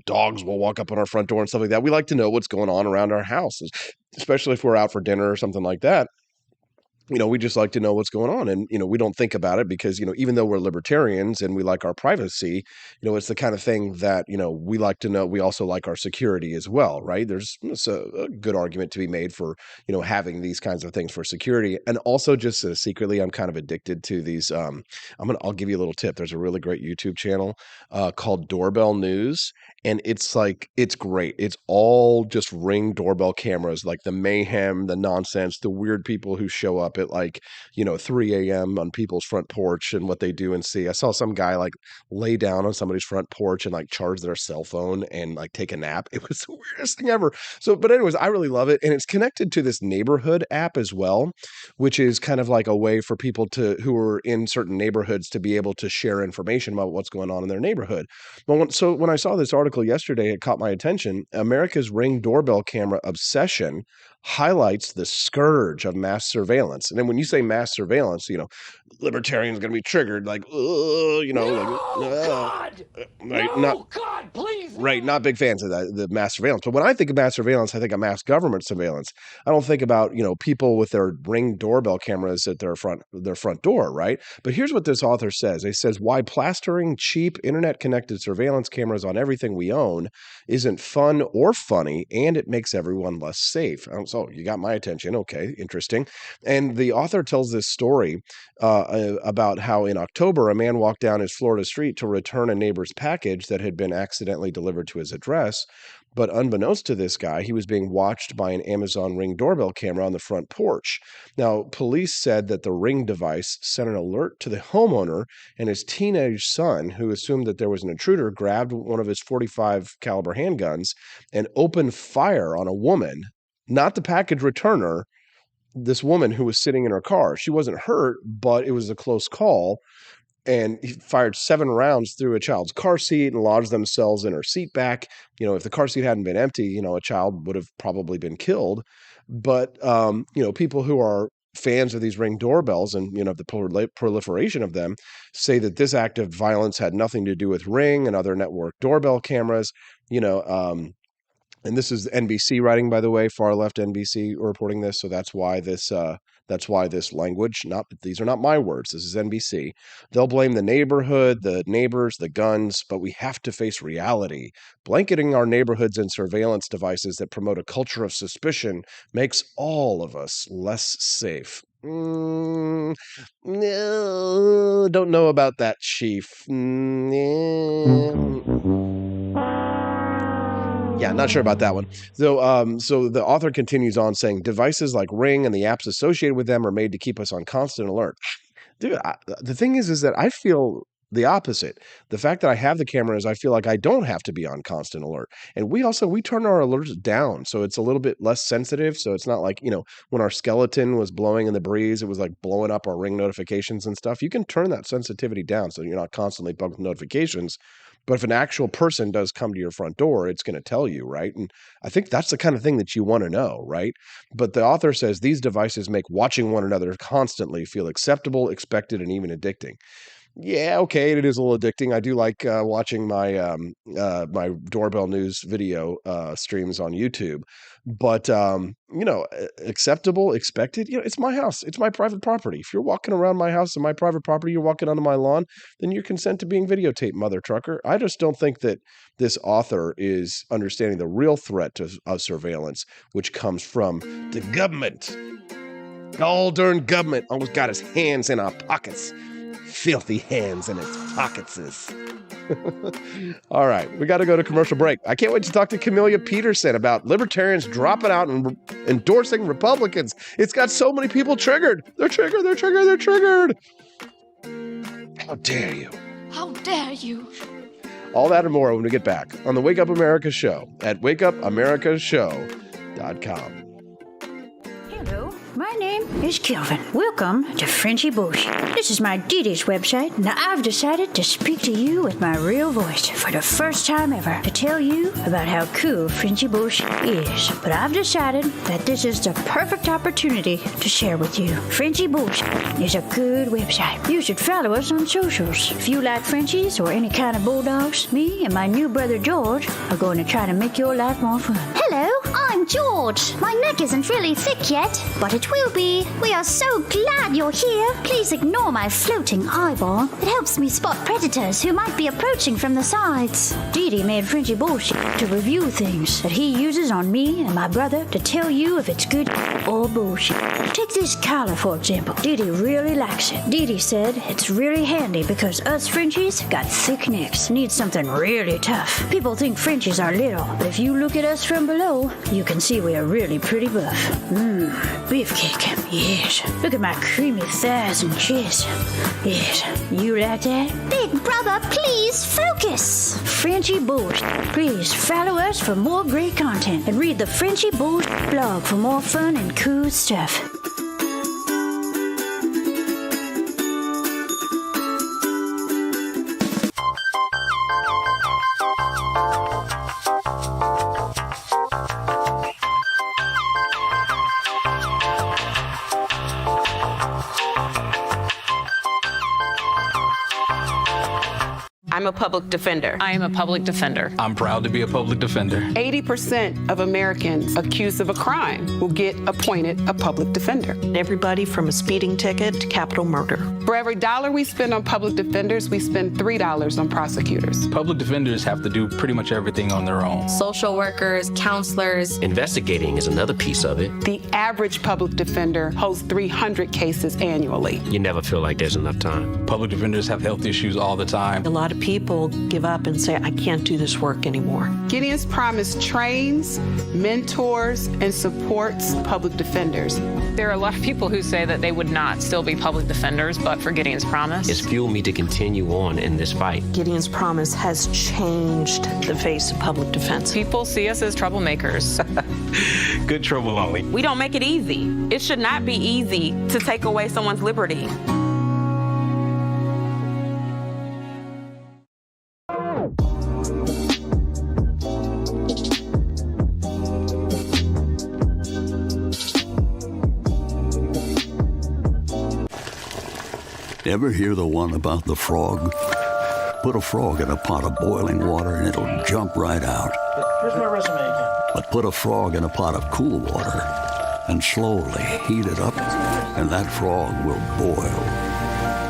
dogs will walk up on our front door and stuff like that. We like to know what's going on around our house, especially if we're out for dinner or something like that. We just like to know what's going on. And, we don't think about it because, even though we're libertarians and we like our privacy, it's the kind of thing that, we like to know. We also like our security as well, right? There's a good argument to be made for, having these kinds of things for security. And also just secretly, I'm kind of addicted to these. I'll give you a little tip. There's a really great YouTube channel called Doorbell News. And it's great. It's all just Ring doorbell cameras, like the mayhem, the nonsense, the weird people who show up at 3 a.m. on people's front porch and what they do and see. I saw some guy lay down on somebody's front porch and charge their cell phone and take a nap. It was the weirdest thing ever. So, but anyways, I really love it. And it's connected to this neighborhood app as well, which is kind of like a way for people who are in certain neighborhoods to be able to share information about what's going on in their neighborhood. So when I saw this article yesterday, it caught my attention. America's Ring doorbell camera obsession highlights the scourge of mass surveillance. And then when you say mass surveillance, libertarians going to be triggered, like, you know, God, please. Right, not big fans of that, the mass surveillance. But when I think of mass surveillance, I think of mass government surveillance. I don't think about, you know, people with their Ring doorbell cameras at their front door, right? But here's what this author says. He says, why plastering cheap internet-connected surveillance cameras on everything we own isn't fun or funny, and it makes everyone less safe. So you got my attention. Okay, interesting. And the author tells this story about how in October, a man walked down his Florida street to return a neighbor's package that had been accidentally delivered to his address. But unbeknownst to this guy, he was being watched by an Amazon Ring doorbell camera on the front porch. Now, police said that the Ring device sent an alert to the homeowner, and his teenage son, who assumed that there was an intruder, grabbed one of his .45 caliber handguns and opened fire on a woman, not the package returner, this woman who was sitting in her car. She wasn't hurt, but it was a close call. And he fired 7 rounds through a child's car seat and lodged themselves in her seat back. You know, if the car seat hadn't been empty, you know, a child would have probably been killed. But, you know, people who are fans of these Ring doorbells and, you know, the proliferation of them say that this act of violence had nothing to do with Ring and other network doorbell cameras, you know, and this is NBC writing, by the way, far left NBC reporting this. So that's why this language, these are not my words. This is NBC. They'll blame the neighborhood, the neighbors, the guns, but we have to face reality. Blanketing our neighborhoods in surveillance devices that promote a culture of suspicion makes all of us less safe. No, don't know about that, Chief. Yeah, not sure about that one. So the author continues on saying, devices like Ring and the apps associated with them are made to keep us on constant alert. Dude, the thing is that I feel the opposite. The fact that I have the cameras, I feel like I don't have to be on constant alert. And we turn our alerts down, so it's a little bit less sensitive. So it's not like, you know, when our skeleton was blowing in the breeze, it was like blowing up our Ring notifications and stuff. You can turn that sensitivity down so you're not constantly bugged with notifications. But if an actual person does come to your front door, it's going to tell you, right? And I think that's the kind of thing that you want to know, right? But the author says these devices make watching one another constantly feel acceptable, expected, and even addicting. Yeah, okay, it is a little addicting. I do like watching my my doorbell news video streams on YouTube, but you know, acceptable, expected. You know, it's my house, it's my private property. If you're walking around my house and my private property, you're walking onto my lawn, then you consent to being videotaped, mother trucker. I just don't think that this author is understanding the real threat of surveillance, which comes from the government. All darn government always got his hands in our pockets. Filthy hands in its pockets. All right, we got to go to commercial break. I can't wait to talk to Camellia Peterson about libertarians dropping out and endorsing Republicans. It's got so many people triggered. They're triggered. How dare you? How dare you? All that and more when we get back on the Wake Up America show at wakeupamericashow.com. Hello, my name is Kelvin. Welcome to Frenchy Bush. This is my Didi's website. Now I've decided to speak to you with my real voice for the first time ever to tell you about how cool Frenchy Bush is. But I've decided that this is the perfect opportunity to share with you. Frenchy Bush is a good website. You should follow us on socials. If you like Frenchies or any kind of bulldogs, me and my new brother George are going to try to make your life more fun. Hello, I'm George. My neck isn't really thick yet, but it will be. We are so glad you're here. Please ignore my floating eyeball. It helps me spot predators who might be approaching from the sides. Didi made Frenchy bullshit to review things that he uses on me and my brother to tell you if it's good or bullshit. Take this collar, for example. Didi really likes it. Didi said it's really handy because us Frenchies got thick necks. Need something really tough. People think Frenchies are little, but if you look at us from below, you can see we are really pretty buff. Beefcake, yes. Look at my creamy thighs and chest. Yes, you like that? Big brother, please focus. Frenchy Bush. Please follow us for more great content and read the Frenchy Bush blog for more fun and cool stuff. I'm a public defender. I am a public defender. I'm proud to be a public defender. 80% of Americans accused of a crime will get appointed a public defender. Everybody from a speeding ticket to capital murder. For every dollar we spend on public defenders, we spend $3 on prosecutors. Public defenders have to do pretty much everything on their own. Social workers, counselors. Investigating is another piece of it. The average public defender holds 300 cases annually. You never feel like there's enough time. Public defenders have health issues all the time. A lot of people give up and say, I can't do this work anymore. Gideon's Promise trains, mentors, and supports public defenders. There are a lot of people who say that they would not still be public defenders, but for Gideon's Promise. It's fueled me to continue on in this fight. Gideon's Promise has changed the face of public defense. People see us as troublemakers. Good trouble only. We don't make it easy. It should not be easy to take away someone's liberty. Ever hear the one about the frog? Put a frog in a pot of boiling water and it'll jump right out. Here's my resume again. But put a frog in a pot of cool water and slowly heat it up, and that frog will boil.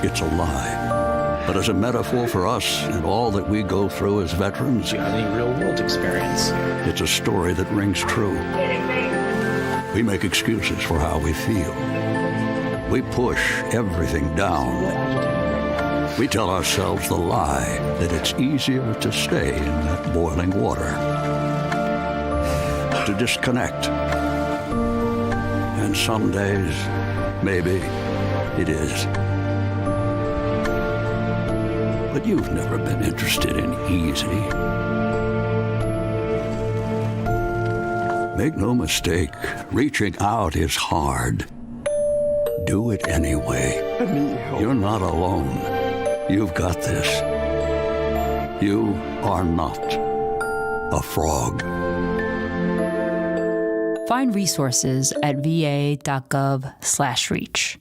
It's a lie. But as a metaphor for us and all that we go through as veterans, Do you have any real-world experience? it's a story that rings true. We make excuses for how we feel. We push everything down. We tell ourselves the lie that it's easier to stay in that boiling water, to disconnect. And some days, maybe it is. But you've never been interested in easy. Make no mistake, reaching out is hard. Do it anyway. I need help. You're not alone. You've got this. You are not a frog. Find resources at va.gov/reach.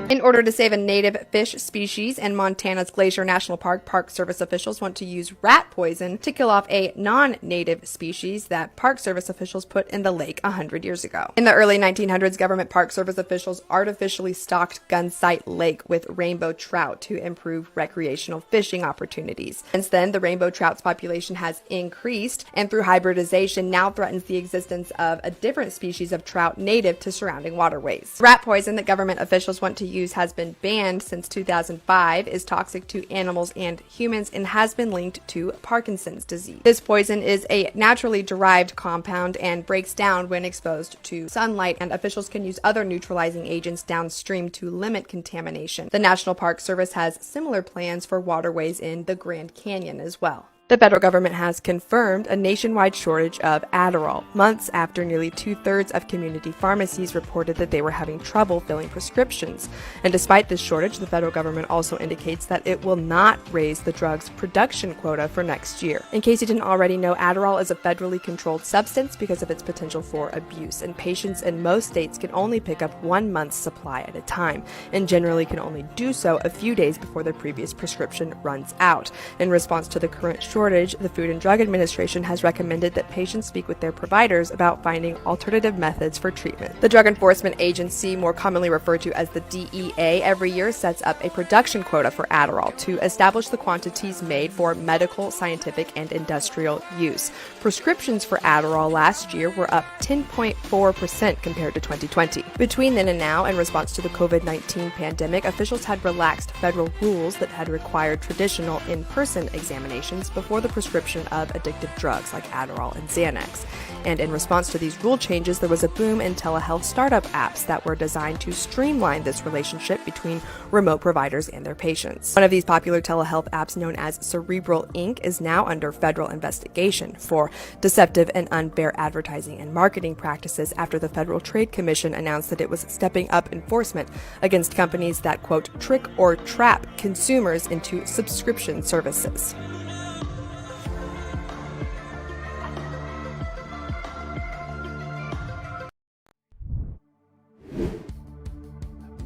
In order to save a native fish species in Montana's Glacier National Park, Park Service officials want to use rat poison to kill off a non-native species that Park Service officials put in the lake 100 years ago. In the early 1900s, government Park Service officials artificially stocked Gunsight Lake with rainbow trout to improve recreational fishing opportunities. Since then, the rainbow trout's population has increased, and through hybridization now threatens the existence of a different species of trout native to surrounding waterways. Rat poison that government officials want to use has been banned since 2005, is toxic to animals and humans, and has been linked to Parkinson's disease. This poison is a naturally derived compound and breaks down when exposed to sunlight, and officials can use other neutralizing agents downstream to limit contamination. The National Park Service has similar plans for waterways in the Grand Canyon as well. The federal government has confirmed a nationwide shortage of Adderall, months after nearly 2/3 of community pharmacies reported that they were having trouble filling prescriptions. And despite this shortage, the federal government also indicates that it will not raise the drug's production quota for next year. In case you didn't already know, Adderall is a federally controlled substance because of its potential for abuse, and patients in most states can only pick up 1 month's supply at a time, and generally can only do so a few days before their previous prescription runs out. In response to the current shortage, the Food and Drug Administration has recommended that patients speak with their providers about finding alternative methods for treatment. The Drug Enforcement Agency, more commonly referred to as the DEA, every year sets up a production quota for Adderall to establish the quantities made for medical, scientific, and industrial use. Prescriptions for Adderall last year were up 10.4% compared to 2020. Between then and now, in response to the COVID-19 pandemic, officials had relaxed federal rules that had required traditional in-person examinations before for the prescription of addictive drugs like Adderall and Xanax. And in response to these rule changes, there was a boom in telehealth startup apps that were designed to streamline this relationship between remote providers and their patients. One of these popular telehealth apps, known as Cerebral Inc., is now under federal investigation for deceptive and unfair advertising and marketing practices after the Federal Trade Commission announced that it was stepping up enforcement against companies that, quote, trick or trap consumers into subscription services.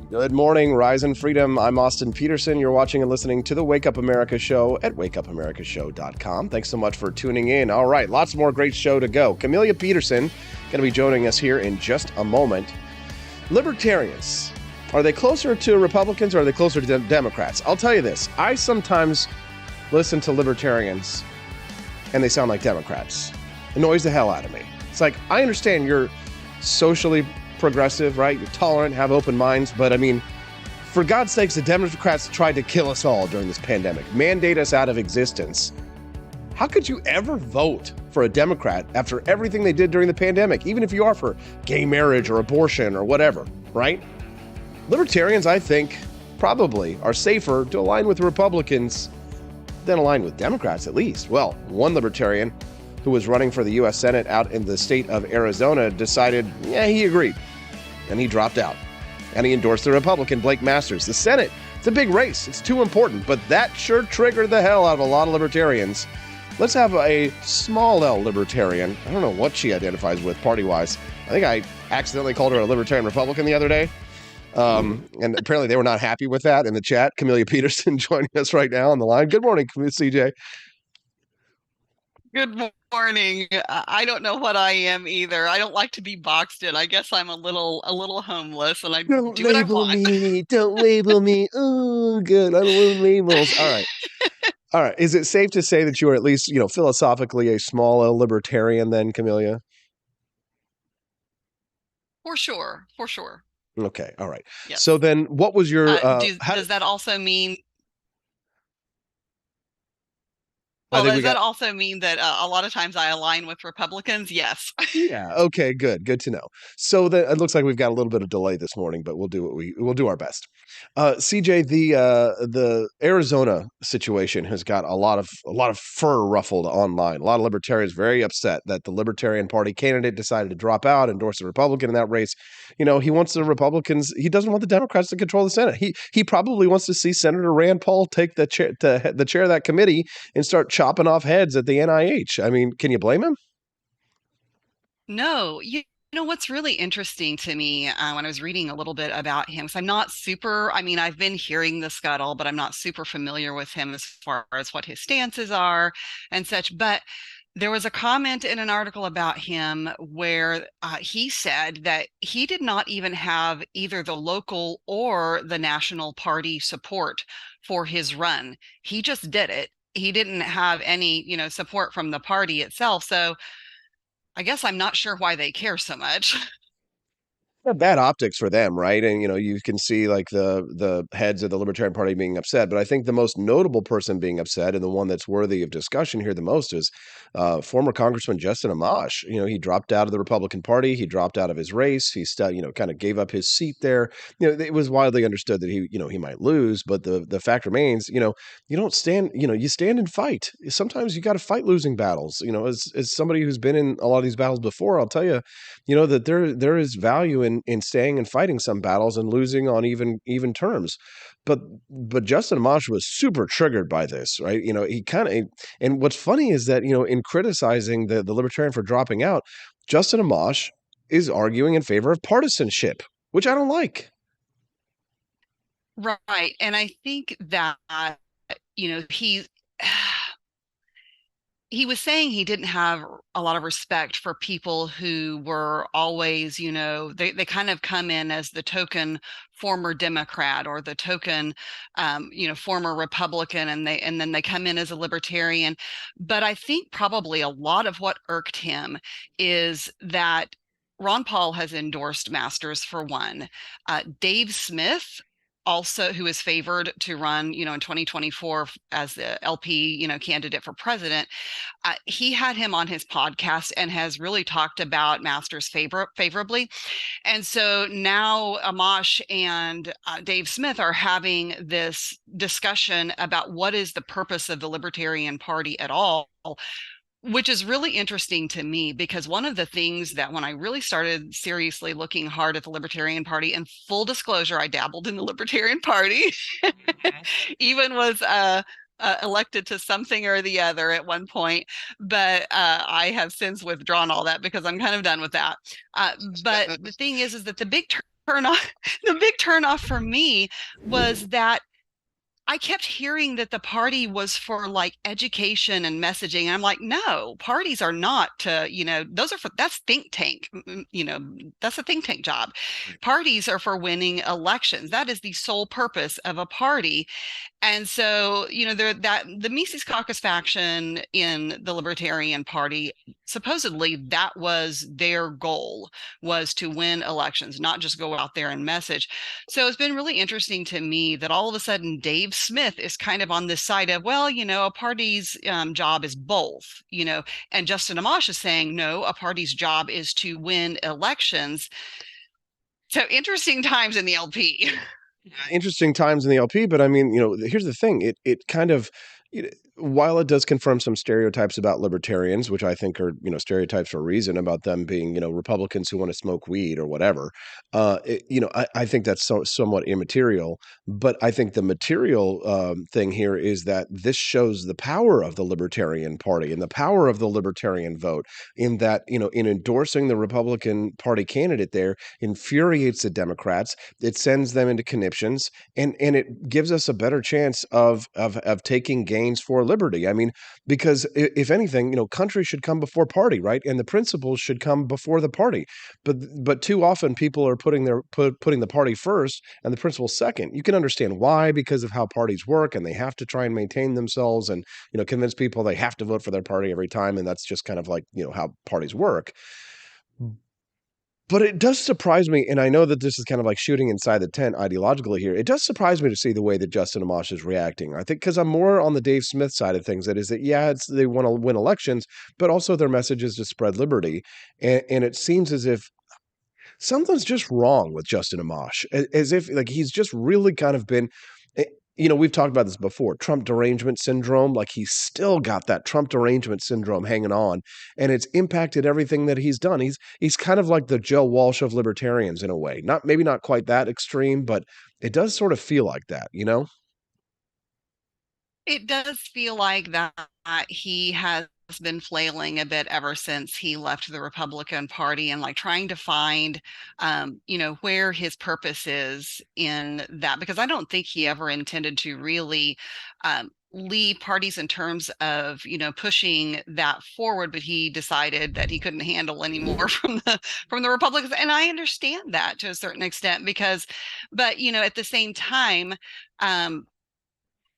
Good morning, Rise and Freedom. I'm Austin Peterson. You're watching and listening to the Wake Up America Show at wakeupAmericaShow.com. Thanks so much for tuning in. All right, lots more great show to go. Camellia Peterson going to be joining us here in just a moment. Libertarians, are they closer to Republicans or are they closer to Democrats? I'll tell you this. I sometimes listen to Libertarians and they sound like Democrats. It annoys the hell out of me. It's like, I understand you're socially progressive, right? You're tolerant, have open minds, but I mean, for God's sakes, the Democrats tried to kill us all during this pandemic, mandate us out of existence. How could you ever vote for a Democrat after everything they did during the pandemic, even if you are for gay marriage or abortion or whatever, right? Libertarians, I think, probably are safer to align with Republicans than align with Democrats, at least. Well, one libertarian who was running for the U.S. Senate out in the state of Arizona decided, yeah, he agreed. And he dropped out. And he endorsed the Republican, Blake Masters. The Senate, it's a big race. It's too important. But that sure triggered the hell out of a lot of libertarians. Let's have a small L libertarian. I don't know what she identifies with party-wise. I think I accidentally called her a libertarian Republican the other day. And apparently they were not happy with that in the chat. Camellia Peterson joining us right now on the line. Good morning, CJ. Good morning. I don't know what I am either. I don't like to be boxed in. I guess I'm a little homeless, and I Don't do what I label want. me. Don't label me. Oh, good. I don't want labels. All right. All right. Is it safe to say that you are at least, philosophically a small L libertarian then, Camellia? For sure. For sure. Okay. All right. Yes. So then what was your... does that also mean... Well, does that also mean that a lot of times I align with Republicans? Yes. Yeah. Okay. Good. Good to know. So it looks like we've got a little bit of delay this morning, but we'll do our best. CJ, the Arizona situation has got a lot of fur ruffled online. A lot of libertarians very upset that the Libertarian Party candidate decided to drop out, endorse a Republican in that race. He wants the Republicans. He doesn't want the Democrats to control the Senate. He probably wants to see Senator Rand Paul take the chair of that committee and start chopping off heads at the NIH. I mean, can you blame him? No, you know what's really interesting to me when I was reading a little bit about him, because I've been hearing the scuttle, but I'm not super familiar with him as far as what his stances are and such. But there was a comment in an article about him where he said that he did not even have either the local or the national party support for his run. He just did it. He didn't have any, support from the party itself. So I guess I'm not sure why they care so much. Bad optics for them, right? And you can see like the heads of the Libertarian Party being upset, but I think the most notable person being upset and the one that's worthy of discussion here the most is former Congressman Justin Amash. He dropped out of the Republican Party. He dropped out of his race. He kind of gave up his seat there. It was widely understood that he might lose, but the fact remains, you don't stand, you stand and fight. Sometimes you got to fight losing battles. As somebody who's been in a lot of these battles before, I'll tell you, that there is value in staying and fighting some battles and losing on even terms. But Justin Amash was super triggered by this, right? He and what's funny is that, in criticizing the Libertarian for dropping out, Justin Amash is arguing in favor of partisanship, which I don't like. Right. And I think that, he was saying he didn't have a lot of respect for people who were always, they kind of come in as the token former Democrat or the token, former Republican, and then they come in as a libertarian. But I think probably a lot of what irked him is that Ron Paul has endorsed Masters for one. Dave Smith also who is favored to run, in 2024 as the LP, candidate for president. He had him on his podcast and has really talked about Masters favorably. And so now Amash and Dave Smith are having this discussion about what is the purpose of the Libertarian Party at all, which is really interesting to me, because one of the things that when I really started seriously looking hard at the Libertarian Party, and full disclosure, I dabbled in the Libertarian Party, even was elected to something or the other at one point, but I have since withdrawn all that because I'm kind of done with that. But the thing is that the big turnoff for me was that I kept hearing that the party was for like education and messaging. And I'm like, no, parties are not to, that's think tank, that's a think tank job. Parties are for winning elections. That is the sole purpose of a party. And so, the Mises Caucus faction in the Libertarian Party, supposedly that was their goal, was to win elections, not just go out there and message. So it's been really interesting to me that all of a sudden Dave Smith is kind of on this side of, well, a party's job is both, and Justin Amash is saying, no, a party's job is to win elections. So interesting times in the LP. Interesting times in the LP, but I mean, here's the thing. It kind of, while it does confirm some stereotypes about libertarians, which I think are, stereotypes for a reason, about them being, Republicans who want to smoke weed or whatever. I think that's somewhat immaterial. But I think the material thing here is that this shows the power of the Libertarian Party and the power of the Libertarian vote, in that, in endorsing the Republican Party candidate there infuriates the Democrats. It sends them into conniptions, and it gives us a better chance of taking gains for liberty. I mean, because if anything, country should come before party, right? And the principles should come before the party. But too often people are putting the party first and the principles second. You can understand why, because of how parties work, and they have to try and maintain themselves and, convince people they have to vote for their party every time. And that's just kind of like, how parties work. But it does surprise me, and I know that this is kind of like shooting inside the tent ideologically here. It does surprise me to see the way that Justin Amash is reacting. I think because I'm more on the Dave Smith side of things. That is that, yeah, they want to win elections, but also their message is to spread liberty. And it seems as if something's just wrong with Justin Amash, as if like he's just really kind of been. We've talked about this before, Trump derangement syndrome. Like he's still got that Trump derangement syndrome hanging on, and it's impacted everything that he's done. He's kind of like the Joe Walsh of libertarians in a way. Maybe not quite that extreme, but it does sort of feel like that, It does feel like that he has been flailing a bit ever since he left the Republican Party, and like trying to find, where his purpose is in that, because I don't think he ever intended to really lead parties in terms of, pushing that forward, but he decided that he couldn't handle any more from the Republicans. And I understand that to a certain extent, but at the same time,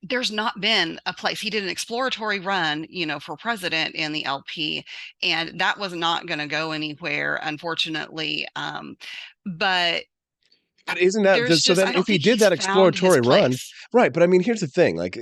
there's not been a place. He did an exploratory run, for president in the LP, and that was not going to go anywhere, unfortunately. But isn't that so? Then, if he did that exploratory run, right? But I mean, here's the thing: like,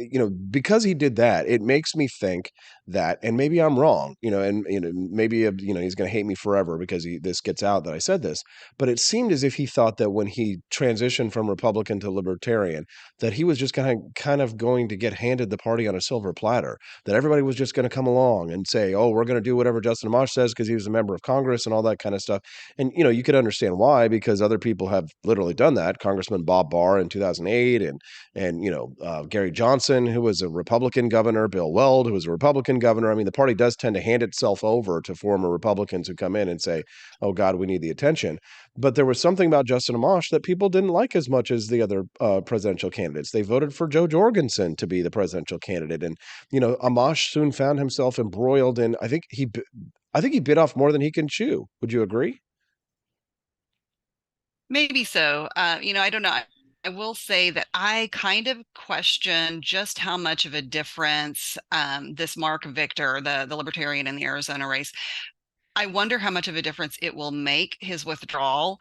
because he did that, it makes me think that, and maybe I'm wrong, and maybe he's going to hate me forever because this gets out that I said this. But it seemed as if he thought that when he transitioned from Republican to Libertarian, that he was just kind of going to get handed the party on a silver platter. That everybody was just going to come along and say, "Oh, we're going to do whatever Justin Amash says," because he was a member of Congress and all that kind of stuff. And you could understand why, because other people have literally done that. Congressman Bob Barr in 2008, and Gary Johnson, who was a Republican governor, Bill Weld, who was a Republican governor. I mean, the party does tend to hand itself over to former Republicans who come in and say, "Oh God, we need the attention." But there was something about Justin Amash that people didn't like as much as the other presidential candidates. They voted for Joe Jorgensen to be the presidential candidate, and Amash soon found himself embroiled in. I think he bit off more than he can chew. Would you agree? Maybe so. I don't know. I will say that I kind of question just how much of a difference this Mark Victor, the Libertarian in the Arizona race, I wonder how much of a difference it will make his withdrawal.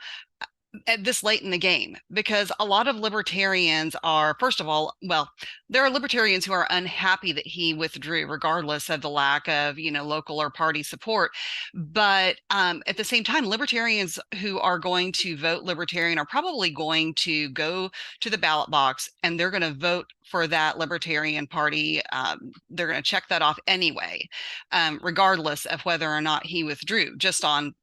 at this late in the game, because a lot of libertarians are, first of all, well, there are libertarians who are unhappy that he withdrew, regardless of the lack of, local or party support. But at the same time, libertarians who are going to vote Libertarian are probably going to go to the ballot box and they're going to vote for that Libertarian Party. They're going to check that off anyway, regardless of whether or not he withdrew, just on,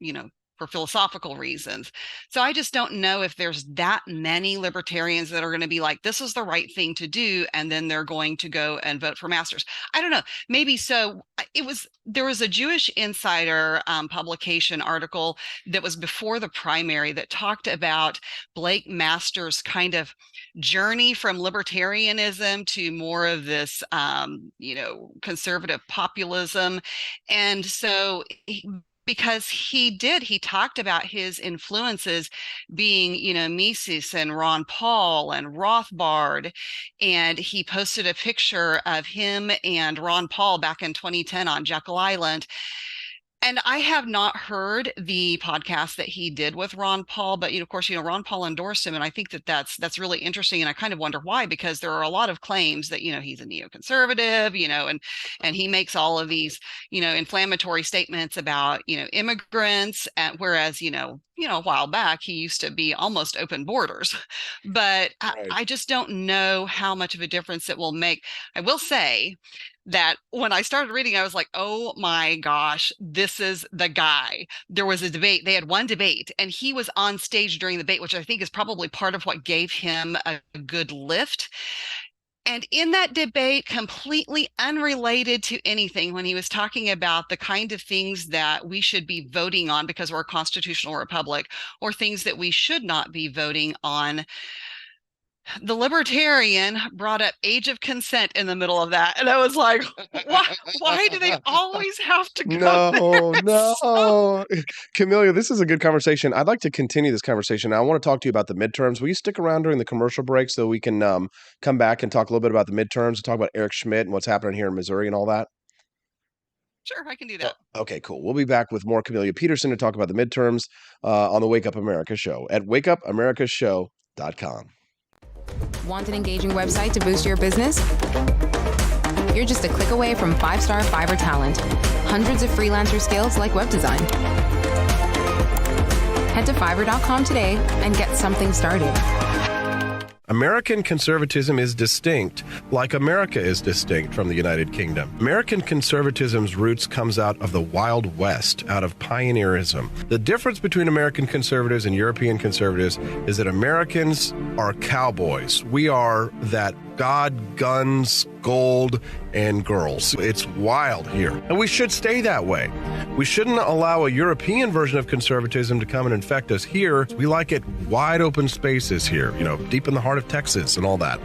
for philosophical reasons. So I just don't know if there's that many libertarians that are going to be like, this is the right thing to do, and then they're going to go and vote for Masters. I don't know. Maybe so. There was a Jewish Insider publication article that was before the primary that talked about Blake Masters' kind of journey from libertarianism to more of this, conservative populism. And so because he talked about his influences being, Mises and Ron Paul and Rothbard. And he posted a picture of him and Ron Paul back in 2010 on Jekyll Island. And I have not heard the podcast that he did with Ron Paul, but of course, Ron Paul endorsed him, and I think that's really interesting. And I kind of wonder why, because there are a lot of claims that he's a neoconservative, and he makes all of these inflammatory statements about immigrants, whereas a while back he used to be almost open borders. But right. I just don't know how much of a difference it will make. I will say that when I started reading, I was like, oh my gosh, this is the guy. There was a debate. They had one debate and he was on stage during the debate, which I think is probably part of what gave him a good lift. And in that debate, completely unrelated to anything, when he was talking about the kind of things that we should be voting on because we're a constitutional republic, or things that we should not be voting on, the Libertarian brought up age of consent in the middle of that. And I was like, why do they always have to go there? No. Camellia, this is a good conversation. I'd like to continue this conversation. I want to talk to you about the midterms. Will you stick around during the commercial break so we can come back and talk a little bit about the midterms and talk about Eric Schmidt and what's happening here in Missouri and all that? Sure, I can do that. Okay, cool. We'll be back with more Camellia Peterson to talk about the midterms on the Wake Up America show at wakeupAmericaShow.com. Want an engaging website to boost your business? You're just a click away from 5-star Fiverr talent. Hundreds of freelancer skills like web design. Head to Fiverr.com today and get something started. American conservatism is distinct, like America is distinct from the United Kingdom. American conservatism's roots comes out of the Wild West, out of pioneerism. The difference between American conservatives and European conservatives is that Americans are cowboys. We are that God, guns, gold, and girls. It's wild here. And we should stay that way. We shouldn't allow a European version of conservatism to come and infect us here. We like it wide open spaces here, deep in the heart of Texas and all that.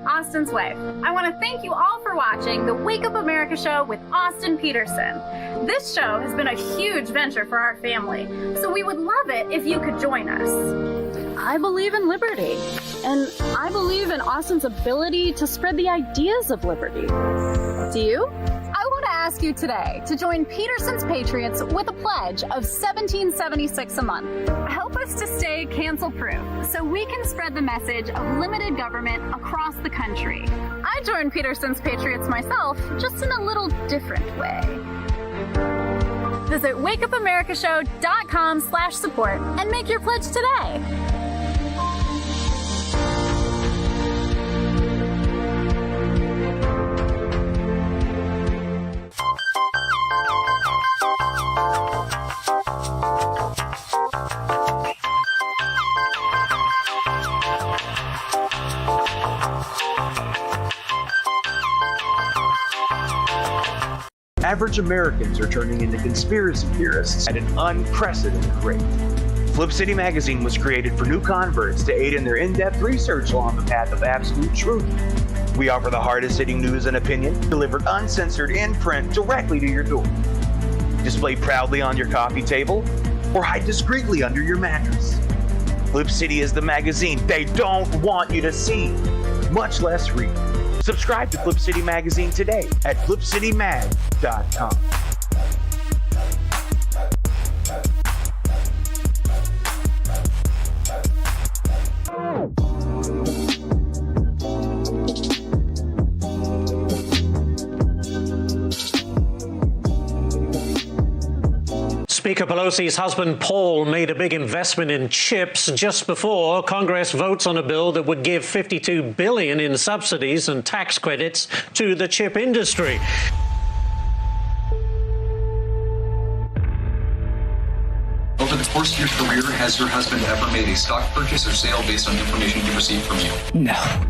Austin's wife. I want to thank you all for watching the Wake Up America show with Austin Peterson. This show has been a huge venture for our family, so we would love it if you could join us. I believe in liberty, and I believe in Austin's ability to spread the ideas of liberty. Do you? I want to ask you today to join Peterson's Patriots with a pledge of $17.76 a month. Help us to stay cancel-proof so we can spread the message of limited government across the country. I joined Peterson's Patriots myself, just in a little different way. Visit wakeupAmericaShow.com/support and make your pledge today. Average Americans are turning into conspiracy theorists at an unprecedented rate. Flip City Magazine was created for new converts to aid in their in-depth research along the path of absolute truth. We offer the hardest-hitting news and opinion delivered uncensored in print directly to your door. Display proudly on your coffee table or hide discreetly under your mattress. Flip City is the magazine they don't want you to see, much less read. Subscribe to Flip City Magazine today at flipcitymag.com. Speaker Pelosi's husband, Paul, made a big investment in chips just before Congress votes on a bill that would give $52 billion in subsidies and tax credits to the chip industry. Over the course of your career, has your husband ever made a stock purchase or sale based on information he received from you? No.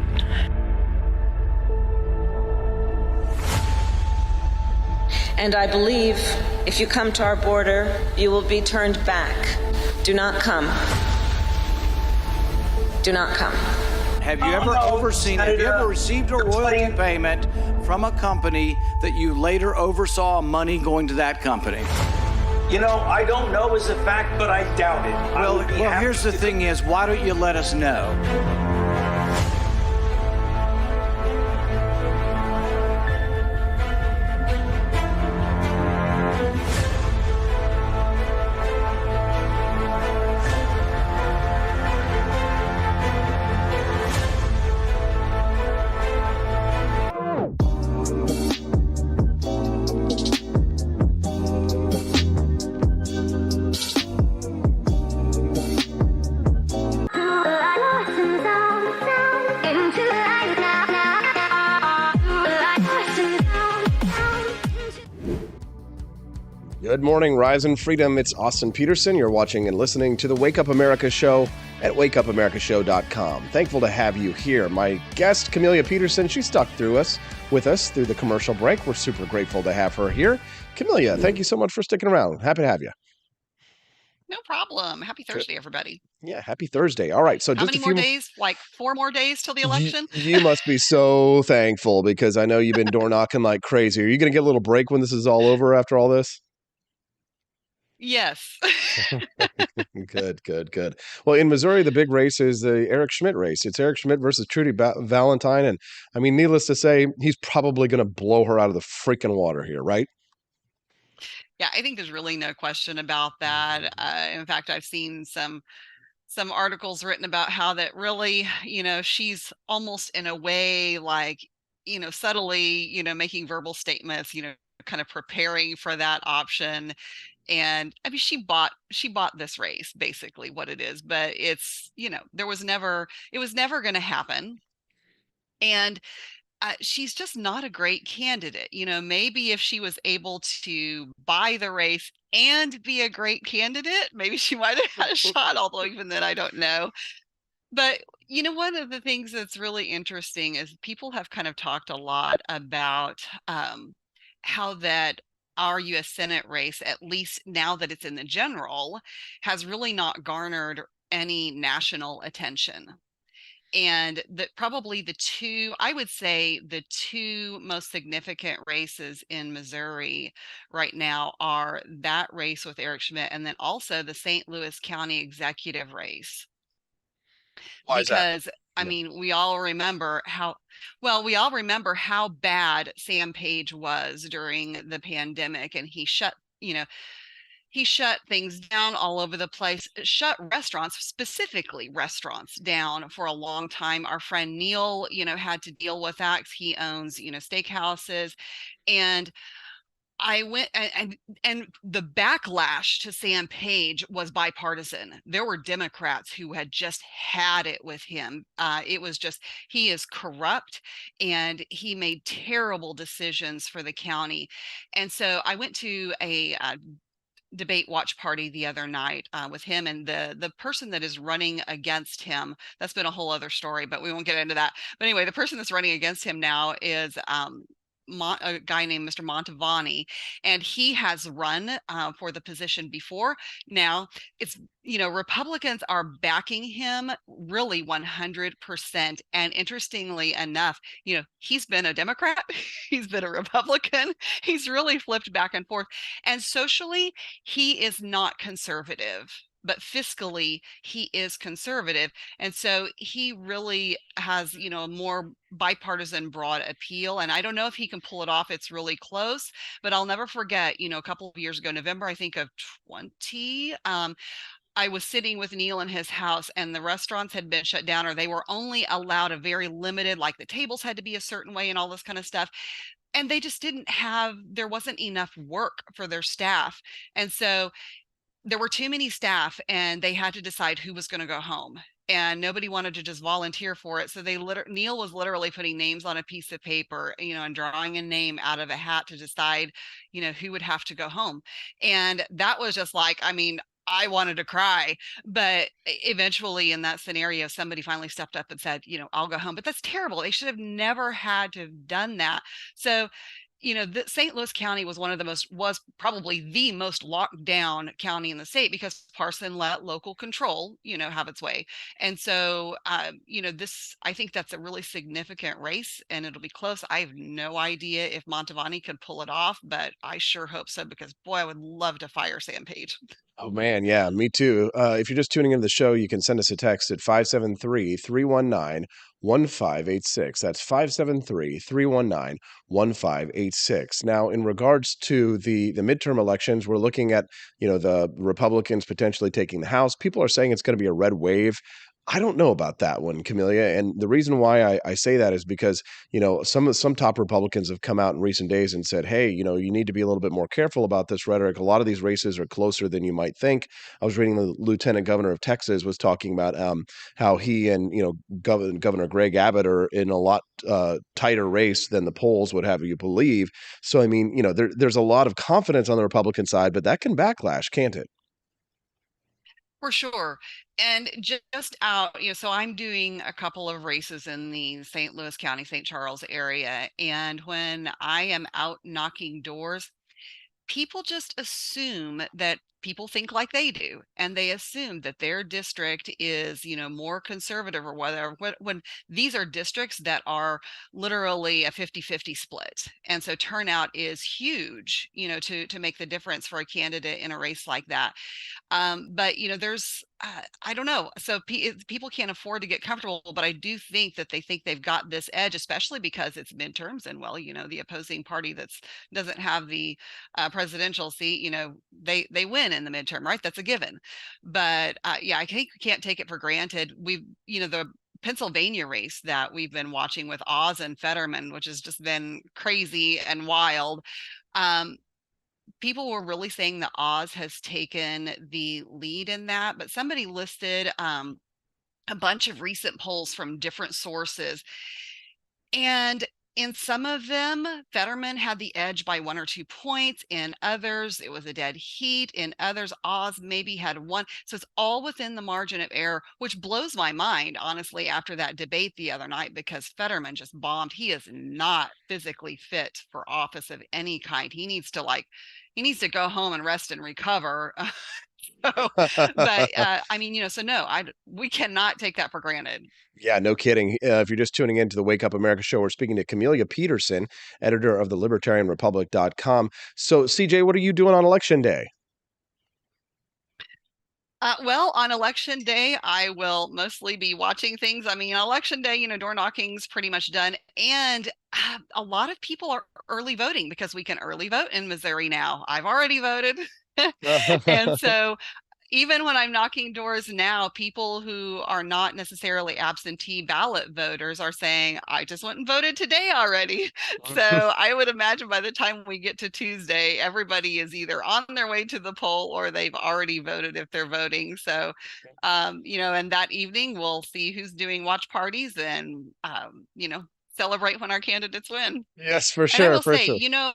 And I believe if you come to our border, you will be turned back. Do not come. Do not come. Have you ever have you ever received a royalty payment from a company that you later oversaw money going to that company? You know, I don't know as a fact, but I doubt it. Well, here's the thing is, why don't you let us know? Good morning, Rise and Freedom. It's Austin Peterson. You're watching and listening to the Wake Up America Show at wakeupAmericaShow.com. Thankful to have you here. My guest, Camellia Peterson, she stuck with us through the commercial break. We're super grateful to have her here. Camellia, thank you so much for sticking around. Happy to have you. No problem. Happy Thursday, everybody. Yeah, happy Thursday. All right, so How just many a few more days? Like 4 more days till the election? You must be so thankful because I know you've been door knocking like crazy. Are you going to get a little break when this is all over after all this? Yes. Good. Well, in Missouri, the big race is the Eric Schmidt race. It's Eric Schmidt versus Trudy Valentine. And I mean, needless to say, he's probably going to blow her out of the freaking water here, right? Yeah, I think there's really no question about that. In fact, I've seen some articles written about how that really, she's almost in a way like, subtly, making verbal statements, kind of preparing for that option. And I mean, she bought this race, basically what it is, but it's, it was never going to happen. And she's just not a great candidate. Maybe if she was able to buy the race and be a great candidate, maybe she might have had a shot, although even then, I don't know. But, one of the things that's really interesting is people have kind of talked a lot about how that our U.S. Senate race, at least now that it's in the general, has really not garnered any national attention. And probably the two most significant races in Missouri right now are that race with Eric Schmidt and then also the St. Louis County executive race. Why is that? Because I mean, we all remember how bad Sam Page was during the pandemic, and he shut things down all over the place, shut restaurants, specifically restaurants, down for a long time. Our friend Neil, had to deal with that because he owns, steakhouses. And I went and the backlash to Sam Page was bipartisan. There were Democrats who had just had it with him. It was just, he is corrupt and he made terrible decisions for the county. And so I went to a debate watch party the other night with him and the person that is running against him. That's been a whole other story, but we won't get into that. But anyway, the person that's running against him now is a guy named Mr. Montavani, and he has run for the position before. Now, it's, Republicans are backing him really 100%. And interestingly enough, he's been a Democrat, he's been a Republican, he's really flipped back and forth. And socially, he is not conservative, but fiscally he is conservative, and so he really has a more bipartisan broad appeal. And I don't know if he can pull it off. It's really close, but I'll never forget, a couple of years ago, November I think of 20, I was sitting with Neil in his house, and the restaurants had been shut down, or they were only allowed a very limited, like the tables had to be a certain way and all this kind of stuff, and they just there wasn't enough work for their staff. And so there were too many staff, and they had to decide who was going to go home, and nobody wanted to just volunteer for it. So Neil was literally putting names on a piece of paper, and drawing a name out of a hat to decide, who would have to go home. And that was just like, I wanted to cry, but eventually in that scenario, somebody finally stepped up and said, I'll go home. But that's terrible. They should have never had to have done that. So the St. Louis County was was probably the most locked down county in the state, because Parson let local control, have its way. And so, I think that's a really significant race, and it'll be close. I have no idea if Montavani can pull it off, but I sure hope so, because boy, I would love to fire Sam Page. Oh man, yeah, me too. If you're just tuning into the show, you can send us a text at 573-319-1586. That's 573-319-1586. Now, in regards to the midterm elections, we're looking at, the Republicans potentially taking the House. People are saying it's going to be a red wave. I don't know about that one, Camellia. And the reason why I say that is because, some top Republicans have come out in recent days and said, hey, you need to be a little bit more careful about this rhetoric. A lot of these races are closer than you might think. I was reading the Lieutenant Governor of Texas was talking about how he and, Governor Greg Abbott are in a lot tighter race than the polls would have you believe. So, there's a lot of confidence on the Republican side, but that can backlash, can't it? For sure. And just out, so I'm doing a couple of races in the St. Louis County, St. Charles area. And when I am out knocking doors, people just assume that people think like they do, and they assume that their district is more conservative or whatever, when these are districts that are literally a 50-50 split. And so turnout is huge, to make the difference for a candidate in a race like that. But there's I don't know. So people can't afford to get comfortable, but I do think that they think they've got this edge, especially because it's midterms, and the opposing party doesn't have the presidential seat, they win in the midterm, right? That's a given. But yeah, I think we can't take it for granted. The Pennsylvania race that we've been watching with Oz and Fetterman, which has just been crazy and wild. People were really saying that Oz has taken the lead in that, but somebody listed a bunch of recent polls from different sources. And in some of them, Fetterman had the edge by 1 or 2 points. In others, it was a dead heat. In others, Oz maybe had 1. So it's all within the margin of error, which blows my mind, honestly, after that debate the other night, because Fetterman just bombed. He is not physically fit for office of any kind. He needs to go home and rest and recover. So no, we cannot take that for granted. Yeah, no kidding. If you're just tuning into the Wake Up America show, we're speaking to Camellia Peterson, editor of the LibertarianRepublic.com. So, CJ, what are you doing on Election Day? Well, on Election Day, I will mostly be watching things. Election Day, door knocking's pretty much done. And a lot of people are early voting, because we can early vote in Missouri now. I've already voted. And so even when I'm knocking doors now, people who are not necessarily absentee ballot voters are saying, I just went and voted today already. So I would imagine by the time we get to Tuesday, everybody is either on their way to the poll or they've already voted if they're voting. So, and that evening we'll see who's doing watch parties and, celebrate when our candidates win. Yes, for sure. And I will say, sure.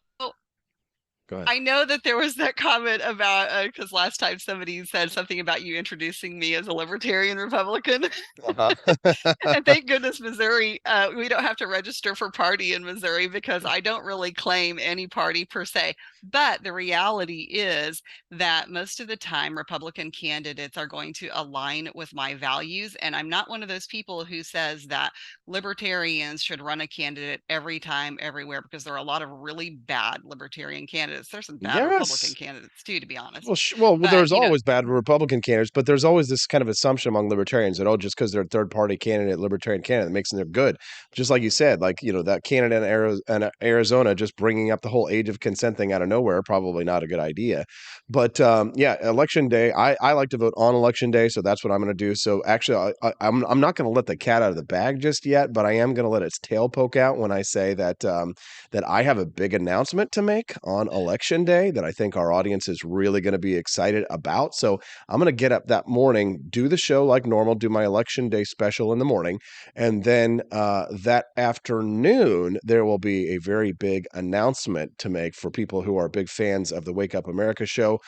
Go ahead. I know that there was that comment about, because last time somebody said something about you introducing me as a libertarian Republican. And thank goodness Missouri, we don't have to register for party in Missouri because I don't really claim any party per se. But the reality is that most of the time Republican candidates are going to align with my values. And I'm not one of those people who says that libertarians should run a candidate every time, everywhere, because there are a lot of really bad libertarian candidates. There's some bad Republican candidates too, to be honest. Well, But, there's you know, always bad Republican candidates, but there's always this kind of assumption among libertarians that, just because they're a third party candidate, libertarian candidate, makes them good. Just like you said, like, that candidate in Arizona just bringing up the whole age of consent thing out of nowhere, probably not a good idea. But election day, I like to vote on election day, so that's what I'm going to do. So actually, I'm not going to let the cat out of the bag just yet, but I am going to let its tail poke out when I say that that I have a big announcement to make on election day that I think our audience is really going to be excited about. So I'm going to get up that morning, do the show like normal, do my election day special in the morning. And then that afternoon, there will be a very big announcement to make for people who are big fans of the Wake Up America show.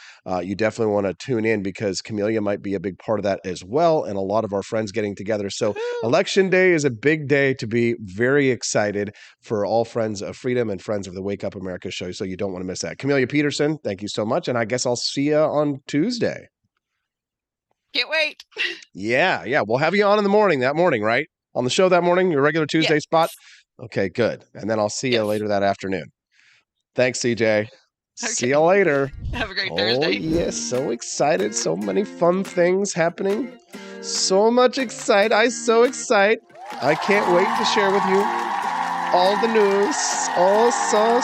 You definitely want to tune in because Camellia might be a big part of that as well. And a lot of our friends getting together. So election day is a big day to be very excited for all friends of freedom and friends of the Wake Up America show. So you don't want to miss that. Camellia Peterson, thank you so much. And I guess I'll see you on Tuesday. Can't wait. Yeah. We'll have you on in the morning, right? On the show that morning, your regular Tuesday spot? Okay, good. And then I'll see you later that afternoon. Thanks, CJ. Okay. See you later. Have a great Thursday. Oh, yes. So excited. So many fun things happening. So much excite. I'm so excited. I can't wait to share with you all the news. Oh,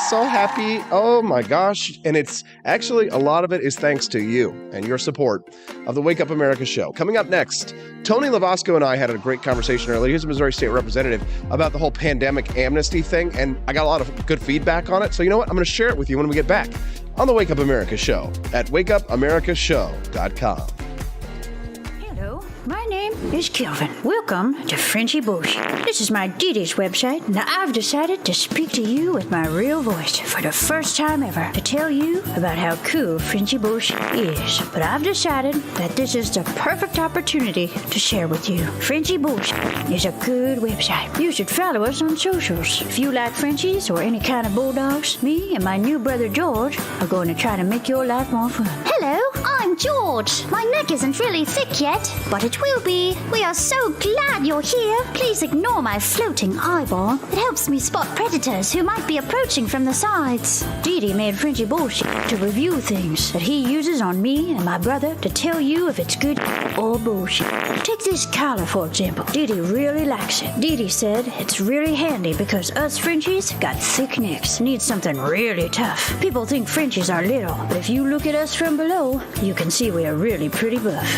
so happy. Oh my gosh. And it's actually, a lot of it is thanks to you and your support of the Wake Up America show. Coming up next, Tony Lavasco and I had a great conversation earlier. He's a Missouri State Representative about the whole pandemic amnesty thing. And I got a lot of good feedback on it. So you know what? I'm going to share it with you when we get back on the Wake Up America show at wakeupamericashow.com. My name is Kelvin. Welcome to Frenchy Bush. This is my Didi's website. Now I've decided to speak to you with my real voice for the first time ever to tell you about how cool Frenchy Bush is. But I've decided that this is the perfect opportunity to share with you. Frenchy Bush is a good website. You should follow us on socials. If you like Frenchies or any kind of bulldogs, me and my new brother George are going to try to make your life more fun. Hello, I'm George. My neck isn't really thick yet, but it will be. We are so glad you're here. Please ignore my floating eyeball. It helps me spot predators who might be approaching from the sides. Didi made Frenchy bullshit to review things that he uses on me and my brother to tell you if it's good or bullshit. Take this collar, for example. Didi really likes it. Didi said it's really handy because us Frenchies got thick necks. Need something really tough. People think Frenchies are little, but if you look at us from below, you can see we are really pretty buff.